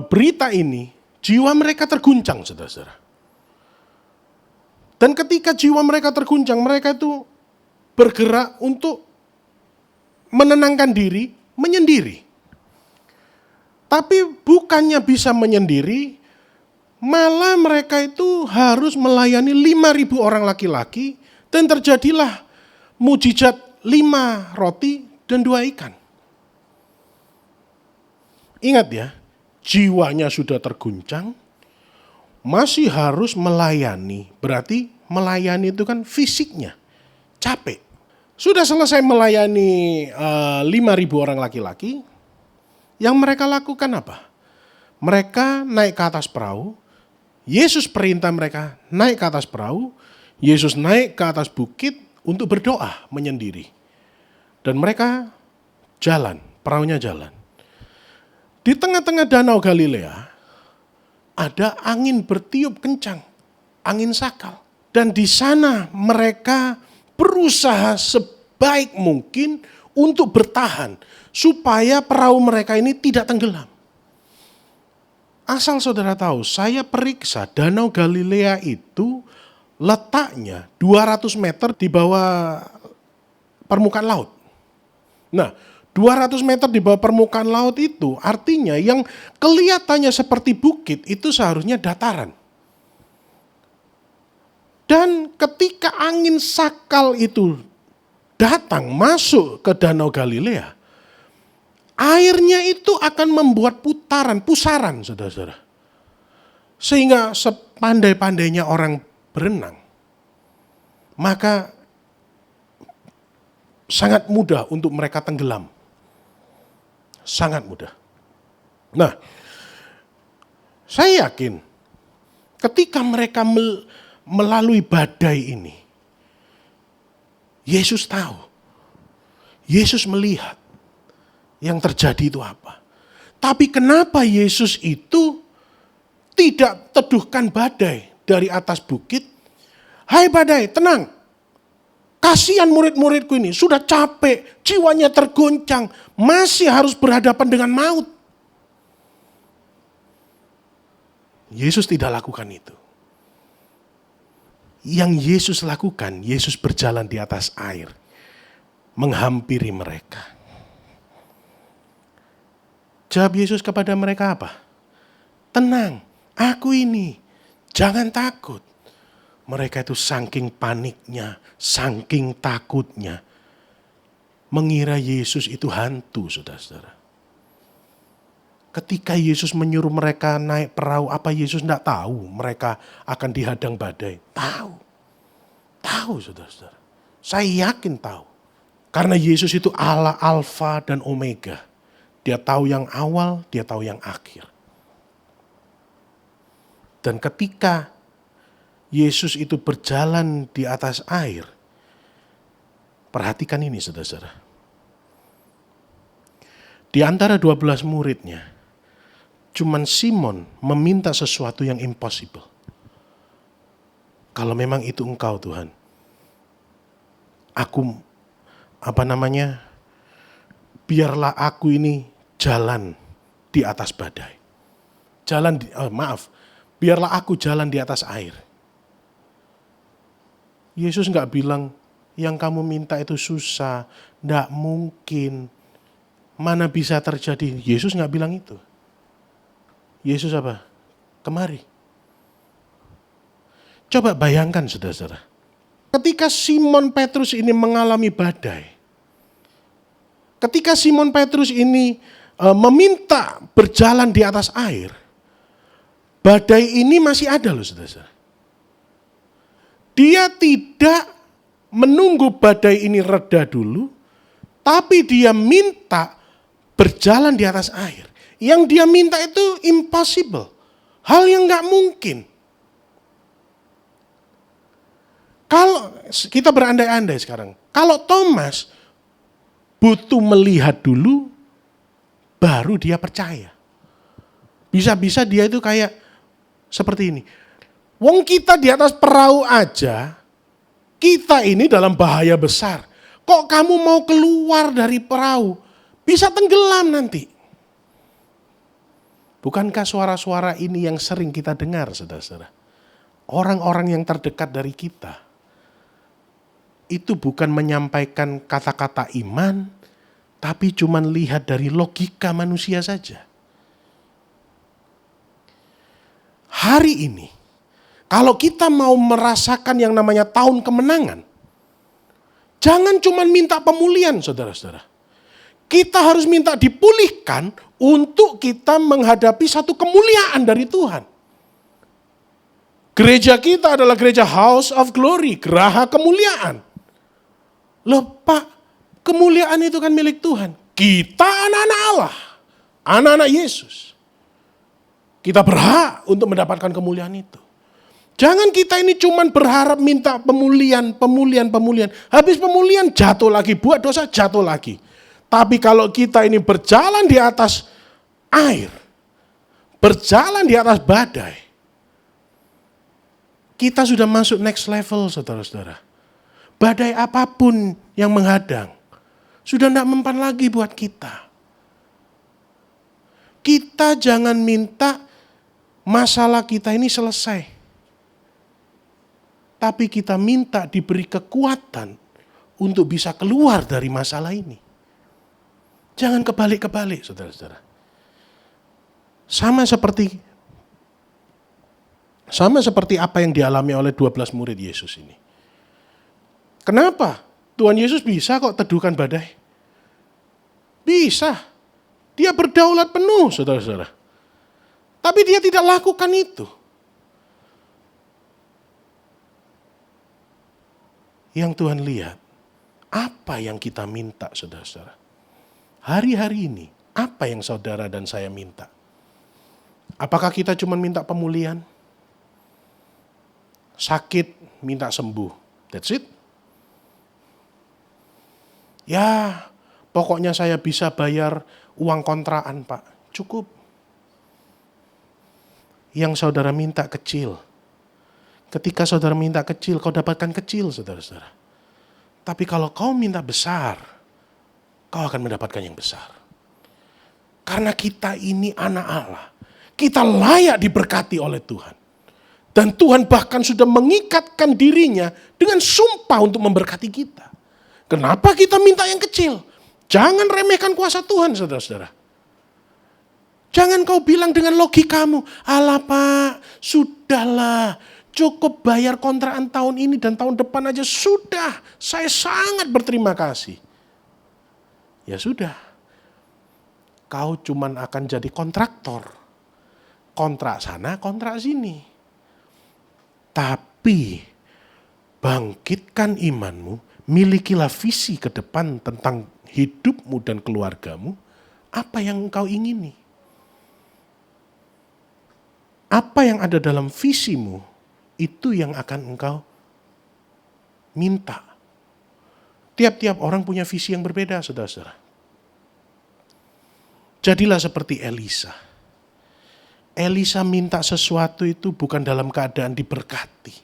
Speaker 3: berita ini, jiwa mereka terguncang, saudara-saudara. Dan ketika jiwa mereka terguncang, mereka itu bergerak untuk menenangkan diri, menyendiri. Tapi bukannya bisa menyendiri, malah mereka itu harus melayani 5.000 orang laki-laki, dan terjadilah mujizat 5 roti dan 2 ikan. Ingat ya, jiwanya sudah terguncang, masih harus melayani. Berarti melayani itu kan fisiknya, capek. Sudah selesai melayani 5.000 orang laki-laki, yang mereka lakukan apa? Mereka naik ke atas perahu, Yesus perintah mereka naik ke atas perahu, Yesus naik ke atas bukit untuk berdoa menyendiri. Dan mereka jalan, perahunya jalan. Di tengah-tengah danau Galilea, ada angin bertiup kencang, angin sakal. Dan di sana mereka berusaha sebaik mungkin untuk bertahan, supaya perahu mereka ini tidak tenggelam. Asal saudara tahu, saya periksa danau Galilea itu letaknya 200 meter di bawah permukaan laut. Nah, 200 meter di bawah permukaan laut itu artinya yang kelihatannya seperti bukit itu seharusnya dataran. Dan ketika angin sakal itu datang masuk ke danau Galilea, airnya itu akan membuat pusaran, saudara-saudara. Sehingga sepandai-pandainya orang berenang, maka sangat mudah untuk mereka tenggelam. Sangat mudah. Nah, saya yakin ketika mereka melalui badai ini, Yesus tahu, Yesus melihat yang terjadi itu apa. Tapi kenapa Yesus itu tidak teduhkan badai dari atas bukit? Hai badai, tenang. Kasihan murid-muridku ini, sudah capek, jiwanya tergoncang, masih harus berhadapan dengan maut. Yesus tidak lakukan itu. Yang Yesus lakukan, Yesus berjalan di atas air, menghampiri mereka. Jawab Yesus kepada mereka apa? Tenang, aku ini, jangan takut. Mereka itu saking paniknya, saking takutnya, mengira Yesus itu hantu, saudara-saudara. Ketika Yesus menyuruh mereka naik perahu, apa Yesus tidak tahu mereka akan dihadang badai? Tahu. Tahu, saudara-saudara. Saya yakin tahu. Karena Yesus itu Allah Alfa dan Omega. Dia tahu yang awal, dia tahu yang akhir. Dan ketika Yesus itu berjalan di atas air, perhatikan ini saudara-saudara. Di antara 12 muridnya, cuman Simon meminta sesuatu yang impossible. Kalau memang itu Engkau Tuhan, biarlah aku ini jalan di atas badai. Biarlah aku jalan di atas air. Yesus nggak bilang, yang kamu minta itu susah, nggak mungkin, mana bisa terjadi. Yesus nggak bilang itu. Yesus apa? Kemari. Coba bayangkan saudara-saudara. Ketika Simon Petrus ini mengalami badai, ketika Simon Petrus ini meminta berjalan di atas air, badai ini masih ada loh saudara-saudara. Dia tidak menunggu badai ini reda dulu, tapi dia minta berjalan di atas air. Yang dia minta itu impossible, hal yang gak mungkin. Kalau kita berandai-andai sekarang, kalau Thomas butuh melihat dulu, baru dia percaya. Bisa-bisa dia itu kayak seperti ini. Wong kita di atas perahu aja, kita ini dalam bahaya besar. Kok kamu mau keluar dari perahu? Bisa tenggelam nanti. Bukankah suara-suara ini yang sering kita dengar, saudara-saudara? Orang-orang yang terdekat dari kita, itu bukan menyampaikan kata-kata iman, tapi cuma lihat dari logika manusia saja. Hari ini, kalau kita mau merasakan yang namanya tahun kemenangan, jangan cuma minta pemulihan, saudara-saudara. Kita harus minta dipulihkan untuk kita menghadapi satu kemuliaan dari Tuhan. Gereja kita adalah gereja House of Glory, geraha kemuliaan. Loh Pak, kemuliaan itu kan milik Tuhan. Kita anak-anak Allah, anak-anak Yesus. Kita berhak untuk mendapatkan kemuliaan itu. Jangan kita ini cuman berharap minta pemulihan. Habis pemulihan jatuh lagi, buat dosa jatuh lagi. Tapi kalau kita ini berjalan di atas air, berjalan di atas badai, kita sudah masuk next level, saudara-saudara. Badai apapun yang menghadang, sudah tidak mempan lagi buat kita. Kita jangan minta masalah kita ini selesai. Tapi kita minta diberi kekuatan untuk bisa keluar dari masalah ini. Jangan kebalik-kebalik, saudara-saudara. Sama seperti apa yang dialami oleh 12 murid Yesus ini. Kenapa? Tuhan Yesus bisa kok teduhkan badai. Bisa. Dia berdaulat penuh, saudara-saudara. Tapi dia tidak lakukan itu. Yang Tuhan lihat, apa yang kita minta, saudara-saudara. Hari-hari ini, apa yang saudara dan saya minta? Apakah kita cuma minta pemulihan? Sakit, minta sembuh. That's it. Ya, pokoknya saya bisa bayar uang kontrakan, Pak. Cukup. Yang saudara minta kecil. Ketika saudara minta kecil, kau dapatkan kecil, saudara-saudara. Tapi kalau kau minta besar, kau akan mendapatkan yang besar. Karena kita ini anak Allah. Kita layak diberkati oleh Tuhan. Dan Tuhan bahkan sudah mengikatkan dirinya dengan sumpah untuk memberkati kita. Kenapa kita minta yang kecil? Jangan remehkan kuasa Tuhan, saudara-saudara. Jangan kau bilang dengan logikamu, alah Pak, sudahlah, cukup bayar kontrakan tahun ini dan tahun depan aja sudah. Saya sangat berterima kasih. Ya sudah, kau cuman akan jadi kontraktor. Kontrak sana, kontrak sini. Tapi bangkitkan imanmu, milikilah visi ke depan tentang hidupmu dan keluargamu. Apa yang engkau ingini? Apa yang ada dalam visimu, itu yang akan engkau minta. Tiap-tiap orang punya visi yang berbeda, saudara-saudara. Jadilah seperti Elisa. Elisa minta sesuatu itu bukan dalam keadaan diberkati.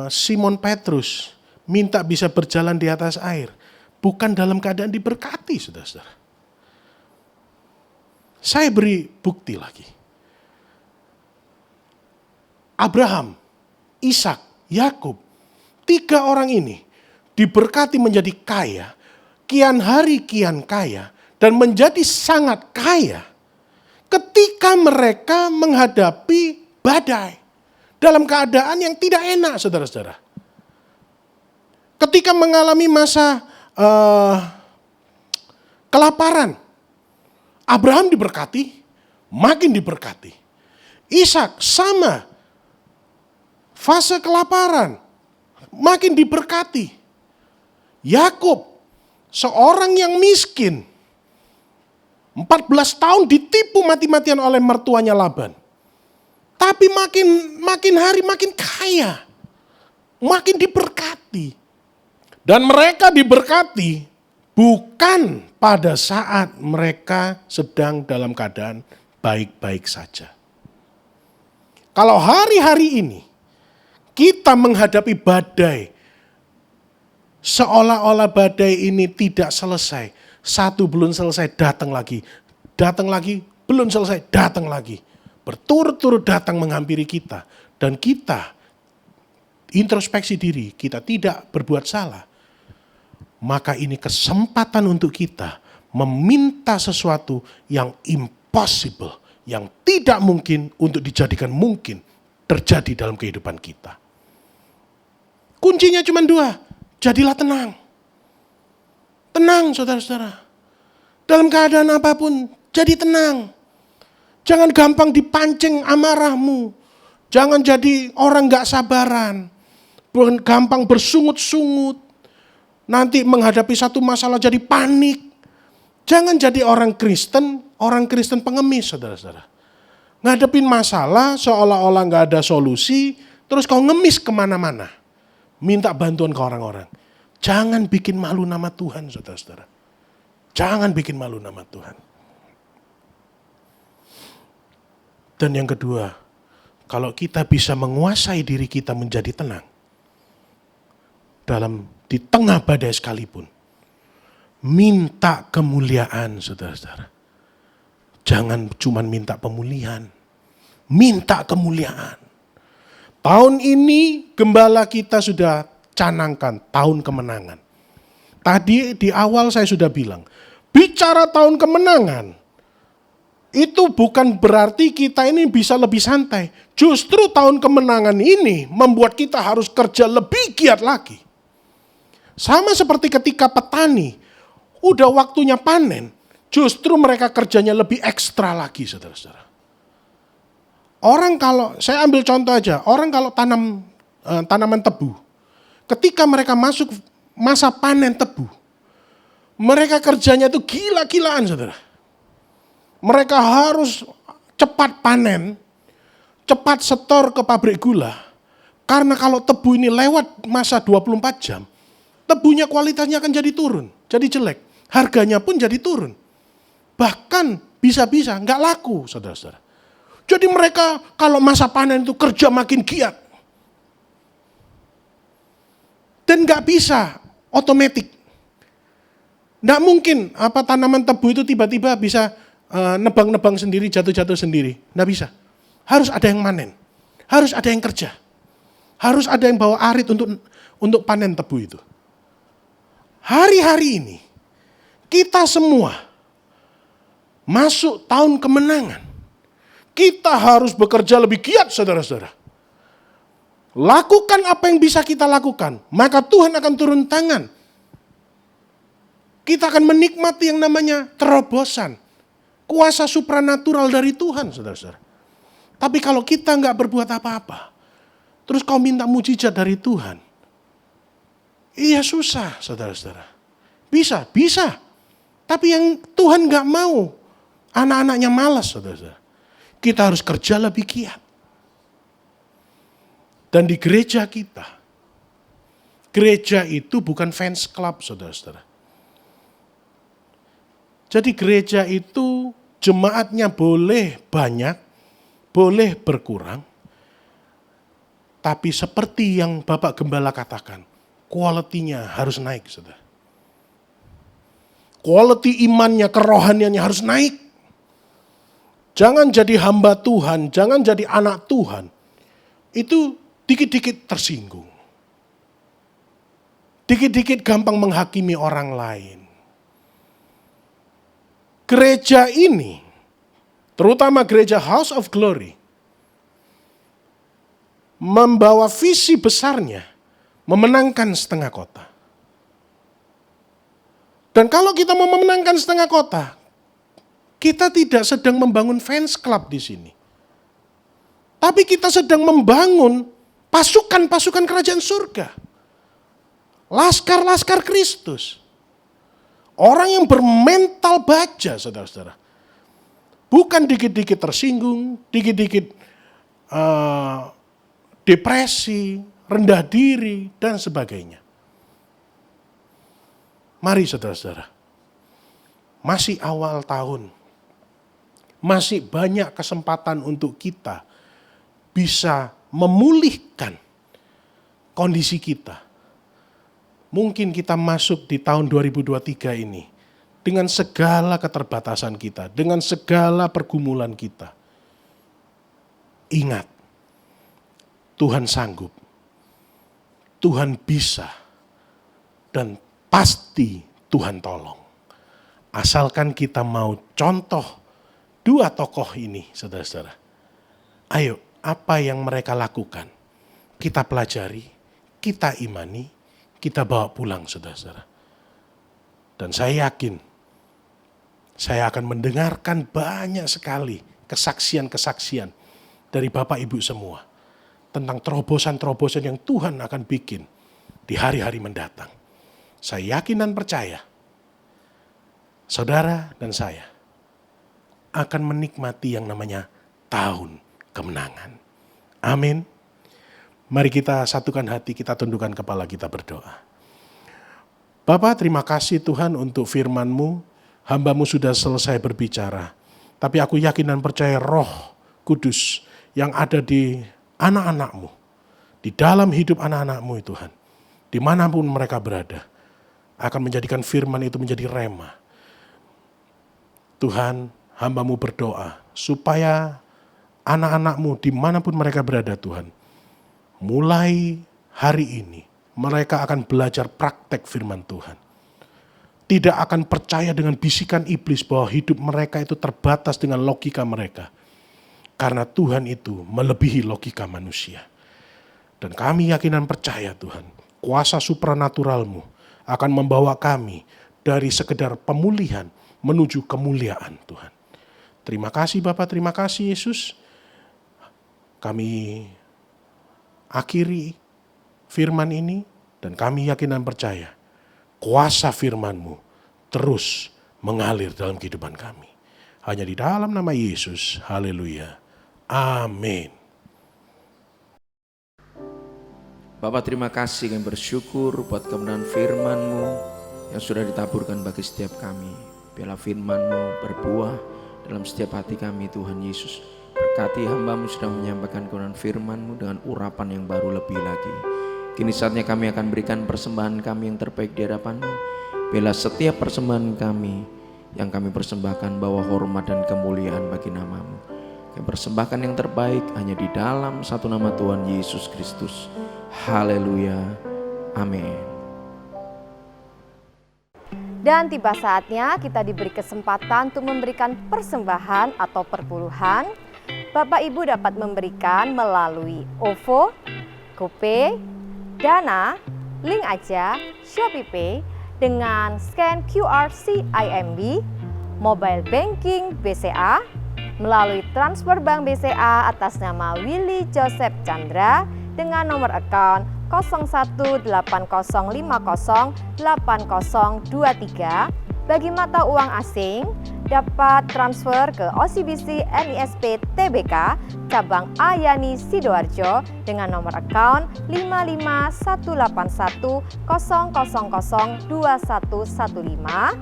Speaker 3: Simon Petrus minta bisa berjalan di atas air. Bukan dalam keadaan diberkati, saudara-saudara. Saya beri bukti lagi. Abraham, Ishak, Yakub, 3 orang ini diberkati menjadi kaya, kian hari kian kaya, dan menjadi sangat kaya ketika mereka menghadapi badai dalam keadaan yang tidak enak, saudara-saudara. Ketika mengalami masa kelaparan, Abraham diberkati, makin diberkati. Ishak sama, fase kelaparan, makin diberkati. Yakub, seorang yang miskin, 14 tahun ditipu mati-matian oleh mertuanya Laban. Tapi makin hari makin kaya, makin diberkati. Dan mereka diberkati bukan pada saat mereka sedang dalam keadaan baik-baik saja. Kalau hari-hari ini kita menghadapi badai, seolah-olah badai ini tidak selesai. Satu belum selesai, datang lagi, belum selesai, datang lagi. Berturut-turut datang menghampiri kita. Dan kita introspeksi diri, kita tidak berbuat salah. Maka ini kesempatan untuk kita meminta sesuatu yang impossible, yang tidak mungkin untuk dijadikan mungkin terjadi dalam kehidupan kita. Kuncinya cuma 2, jadilah tenang. Tenang, saudara-saudara. Dalam keadaan apapun, jadi tenang. Jangan gampang dipancing amarahmu. Jangan jadi orang gak sabaran. Gampang bersungut-sungut. Nanti menghadapi satu masalah jadi panik. Jangan jadi orang Kristen pengemis, saudara-saudara. Ngadepin masalah seolah-olah nggak ada solusi, terus kau ngemis kemana-mana. Minta bantuan ke orang-orang. Jangan bikin malu nama Tuhan, saudara-saudara. Jangan bikin malu nama Tuhan. Dan yang kedua, kalau kita bisa menguasai diri kita menjadi tenang, di tengah badai sekalipun, minta kemuliaan, saudara-saudara. Jangan cuma minta pemulihan, minta kemuliaan. Tahun ini gembala kita sudah canangkan tahun kemenangan. Tadi di awal saya sudah bilang, bicara tahun kemenangan, itu bukan berarti kita ini bisa lebih santai. Justru tahun kemenangan ini membuat kita harus kerja lebih giat lagi. Sama seperti ketika petani, udah waktunya panen, justru mereka kerjanya lebih ekstra lagi, saudara-saudara. Orang kalau, saya ambil contoh aja, orang kalau tanam tanaman tebu, ketika mereka masuk masa panen tebu, mereka kerjanya itu gila-gilaan, saudara. Mereka harus cepat panen, cepat setor ke pabrik gula, karena kalau tebu ini lewat masa 24 jam, tebunya kualitasnya akan jadi turun, jadi jelek. Harganya pun jadi turun. Bahkan bisa-bisa nggak laku, saudara-saudara. Jadi mereka kalau masa panen itu kerja makin giat. Dan nggak bisa otomatis. Nggak mungkin tanaman tebu itu tiba-tiba bisa nebang-nebang sendiri, jatuh-jatuh sendiri. Nggak bisa. Harus ada yang manen. Harus ada yang kerja. Harus ada yang bawa arit untuk panen tebu itu. Hari-hari ini, kita semua masuk tahun kemenangan. Kita harus bekerja lebih giat, saudara-saudara. Lakukan apa yang bisa kita lakukan, maka Tuhan akan turun tangan. Kita akan menikmati yang namanya terobosan. Kuasa supranatural dari Tuhan, saudara-saudara. Tapi kalau kita nggak berbuat apa-apa, terus kau minta mujizat dari Tuhan, iya susah, saudara-saudara. Bisa. Tapi yang Tuhan nggak mau, anak-anaknya malas, saudara-saudara. Kita harus kerja lebih giat. Dan di gereja kita, gereja itu bukan fans club, saudara-saudara. Jadi gereja itu jemaatnya boleh banyak, boleh berkurang, tapi seperti yang Bapak Gembala katakan, quality-nya harus naik, saudara. Quality imannya, kerohaniannya harus naik. Jangan jadi hamba Tuhan, jangan jadi anak Tuhan. Itu dikit-dikit tersinggung. Dikit-dikit gampang menghakimi orang lain. Gereja ini, terutama gereja House of Glory, membawa visi besarnya, memenangkan setengah kota. Dan kalau kita mau memenangkan setengah kota, kita tidak sedang membangun fans club di sini. Tapi kita sedang membangun pasukan-pasukan kerajaan surga. Laskar-laskar Kristus. Orang yang bermental baja, saudara-saudara. Bukan dikit-dikit tersinggung, dikit-dikit depresi, rendah diri, dan sebagainya. Mari saudara-saudara, masih awal tahun, masih banyak kesempatan untuk kita bisa memulihkan kondisi kita. Mungkin kita masuk di tahun 2023 ini dengan segala keterbatasan kita, dengan segala pergumulan kita. Ingat, Tuhan sanggup, Tuhan bisa, dan pasti Tuhan tolong. Asalkan kita mau contoh dua tokoh ini, saudara-saudara. Ayo, apa yang mereka lakukan, kita pelajari, kita imani, kita bawa pulang, saudara-saudara. Dan saya yakin, saya akan mendengarkan banyak sekali kesaksian-kesaksian dari Bapak Ibu semua tentang terobosan-terobosan yang Tuhan akan bikin di hari-hari mendatang. Saya yakin dan percaya saudara dan saya akan menikmati yang namanya tahun kemenangan. Amin. Mari kita satukan hati, kita tundukkan kepala, kita berdoa. Bapa, terima kasih Tuhan untuk firman-Mu. Hamba-Mu sudah selesai berbicara. Tapi aku yakin dan percaya Roh Kudus yang ada di anak-anak-Mu, di dalam hidup anak-anak-Mu Tuhan, dimanapun mereka berada, akan menjadikan firman itu menjadi rema. Tuhan, hamba-Mu berdoa supaya anak-anak-Mu dimanapun mereka berada Tuhan, mulai hari ini mereka akan belajar praktek firman Tuhan. Tidak akan percaya dengan bisikan iblis bahwa hidup mereka itu terbatas dengan logika mereka. Karena Tuhan itu melebihi logika manusia. Dan kami yakin dan percaya Tuhan, kuasa supranatural-Mu akan membawa kami dari sekedar pemulihan menuju kemuliaan Tuhan. Terima kasih Bapak, terima kasih Yesus. Kami akhiri firman ini dan kami yakin dan percaya kuasa firman-Mu terus mengalir dalam kehidupan kami. Hanya di dalam nama Yesus. Haleluya. Amin.
Speaker 1: Bapak, terima kasih, kami bersyukur buat kebenaran firman-Mu yang sudah ditaburkan bagi setiap kami. Biarlah firman-Mu berbuah dalam setiap hati kami Tuhan Yesus. Berkati hamba-Mu sudah menyampaikan kebenaran firman-Mu dengan urapan yang baru lebih lagi. Kini saatnya kami akan berikan persembahan kami yang terbaik di hadapan-Mu. Biarlah setiap persembahan kami yang kami persembahkan bawa hormat dan kemuliaan bagi nama-Mu. Kami persembahkan yang terbaik hanya di dalam satu nama Tuhan Yesus Kristus. Haleluya. Amin.
Speaker 4: Dan tiba saatnya kita diberi kesempatan untuk memberikan persembahan atau perpuluhan. Bapak Ibu dapat memberikan melalui OVO, GoPay, Dana, link aja, ShopeePay dengan scan QR CIMB, mobile banking BCA, melalui transfer bank BCA atas nama Willy Joseph Chandra dengan nomor account 0180508023. Bagi mata uang asing dapat transfer ke OCBC NISP TBK cabang Ayani Sidoarjo dengan nomor account 5518100002115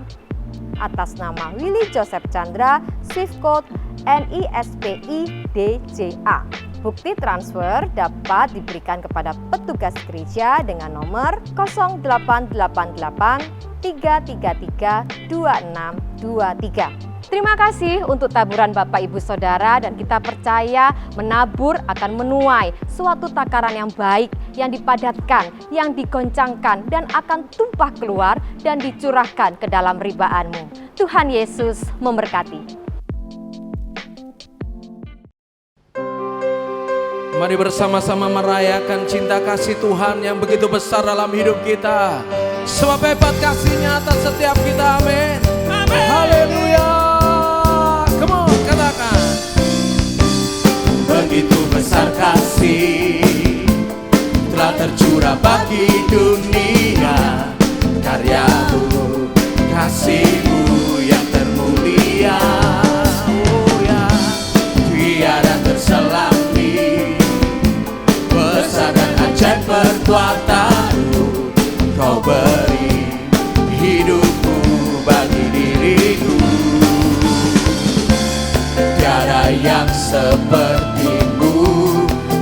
Speaker 4: atas nama Willy Joseph Chandra, Swift Code NISPI DJA. Bukti transfer dapat diberikan kepada petugas gereja dengan nomor 0888 333 2623. Terima kasih untuk taburan Bapak Ibu Saudara, dan kita percaya menabur akan menuai suatu takaran yang baik, yang dipadatkan, yang digoncangkan, dan akan tumpah keluar dan dicurahkan ke dalam ribaanmu. Tuhan Yesus memberkati.
Speaker 1: Mari bersama-sama merayakan cinta kasih Tuhan yang begitu besar dalam hidup kita. Sebab hebat kasih-Nya atas setiap kita, amin.
Speaker 2: Amin.
Speaker 1: Haleluya. Come on, katakan.
Speaker 5: Begitu besar kasih telah tercurah bagi dunia, karya-Mu, kasih-Mu yang termulia, oh ya, tiada terselami, besar dan ajaib perbuatan-Mu, Kau beri hidup-Mu bagi diriku. Tiada yang seperti-Mu,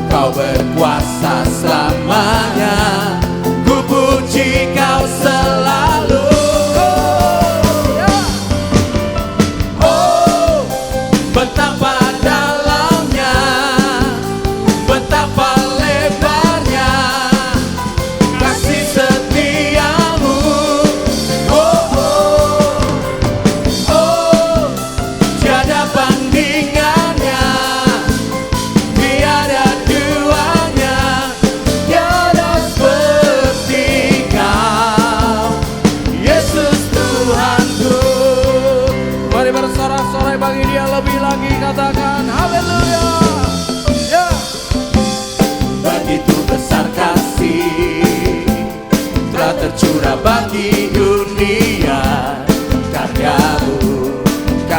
Speaker 5: Kau berkuasa selamanya. Ku puji Kau selalu. Oh, betapa dalamnya, betapa lebarnya kasih setia-Mu. Oh, oh, oh, tiada bandingannya.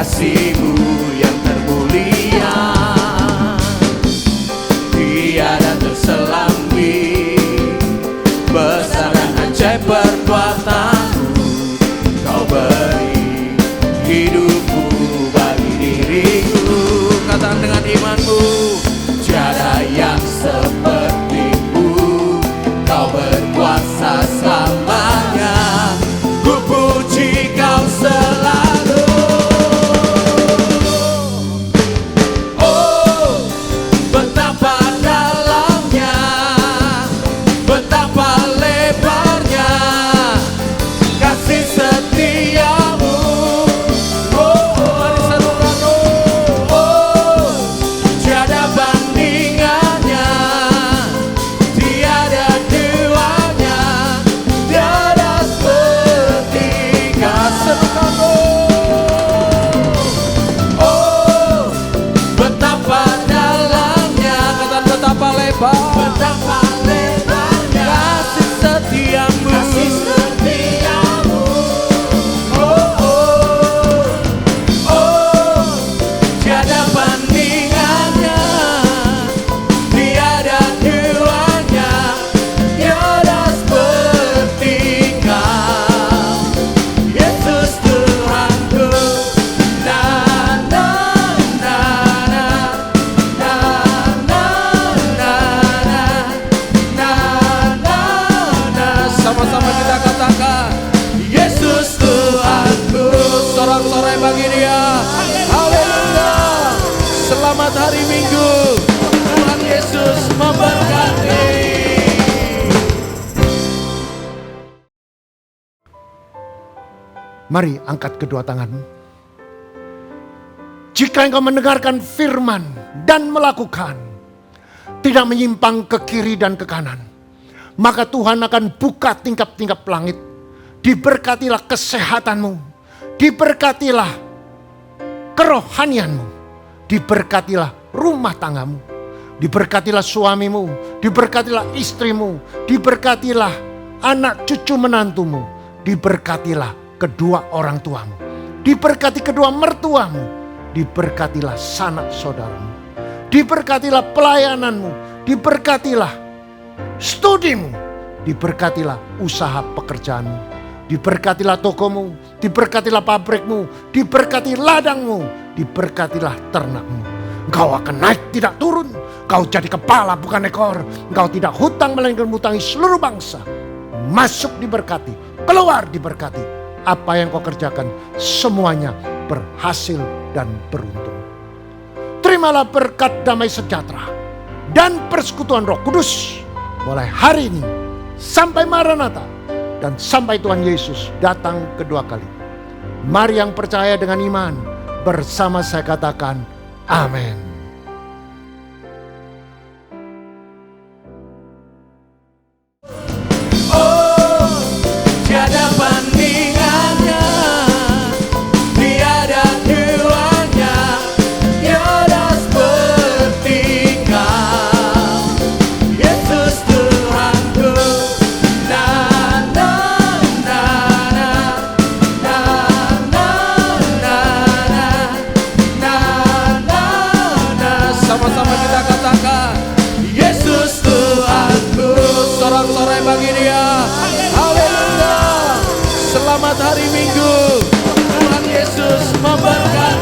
Speaker 5: kasih-Mu yang termulia, tiada terselambi, besar dan ajaib perbuatan-Mu. Kau beri hidupku bagi diriku. Katakan dengan imanmu, tiada yang seperti-Mu. Kau berkuasa selamanya, ku puji Kau selalu. Oh, betapa dalamnya, betapa lebarnya kasih setia-Mu. Mari serukan, oh, tiada bandingannya, tiada duanya, tiada sepertinya. Serukan, oh, betapa dalamnya, kata betapa lebar, betapa lebarnya kasih setia-Mu, kasih setia-Mu. Oh, oh, oh, tiada bandingannya, tiada duanya, tiada seperti Kau, Yesus Tuhanku. Na na na na, na na na na, na na na. Sama-sama kita katakan, Yesus Tuhanku. Sorak-sorai bagi Dia. Haleluya. Selamat hari Minggu. Tuhan Yesus memberkati.
Speaker 6: Mari angkat kedua tanganmu. Jika engkau mendengarkan firman dan melakukan, tidak menyimpang ke kiri dan ke kanan, maka Tuhan akan buka tingkap-tingkap langit. Diberkatilah kesehatanmu, diberkatilah kerohanianmu, diberkatilah rumah tanggamu, diberkatilah suamimu, diberkatilah istrimu, diberkatilah anak cucu menantumu, diberkatilah kedua orang tuamu, diberkati kedua mertuamu, diberkatilah sanak saudaramu, diberkatilah pelayananmu, diberkatilah studimu, diberkatilah usaha pekerjaanmu, diberkatilah tokomu, diberkatilah pabrikmu, diberkati ladangmu, diberkatilah ternakmu. Engkau akan naik tidak turun, engkau jadi kepala bukan ekor, engkau tidak hutang melainkan mengutangi seluruh bangsa. Masuk diberkati, keluar diberkati. Apa yang kau kerjakan semuanya berhasil dan beruntung. Terimalah berkat damai sejahtera dan persekutuan Roh Kudus mulai hari ini sampai Maranatha dan sampai Tuhan Yesus datang kedua kali. Mari yang percaya dengan iman bersama saya katakan amin.
Speaker 5: Tiada bandingannya, tiada duanya, tiada seperti Kau, Yesus Tuhanku. Na na na na, na na na na, na na na. Sama-sama kita katakan, Yesus Tuhanku. Sorak-sorai bagi Dia. Haleluya. Selamat hari Minggu. Tuhan Yesus memberkati.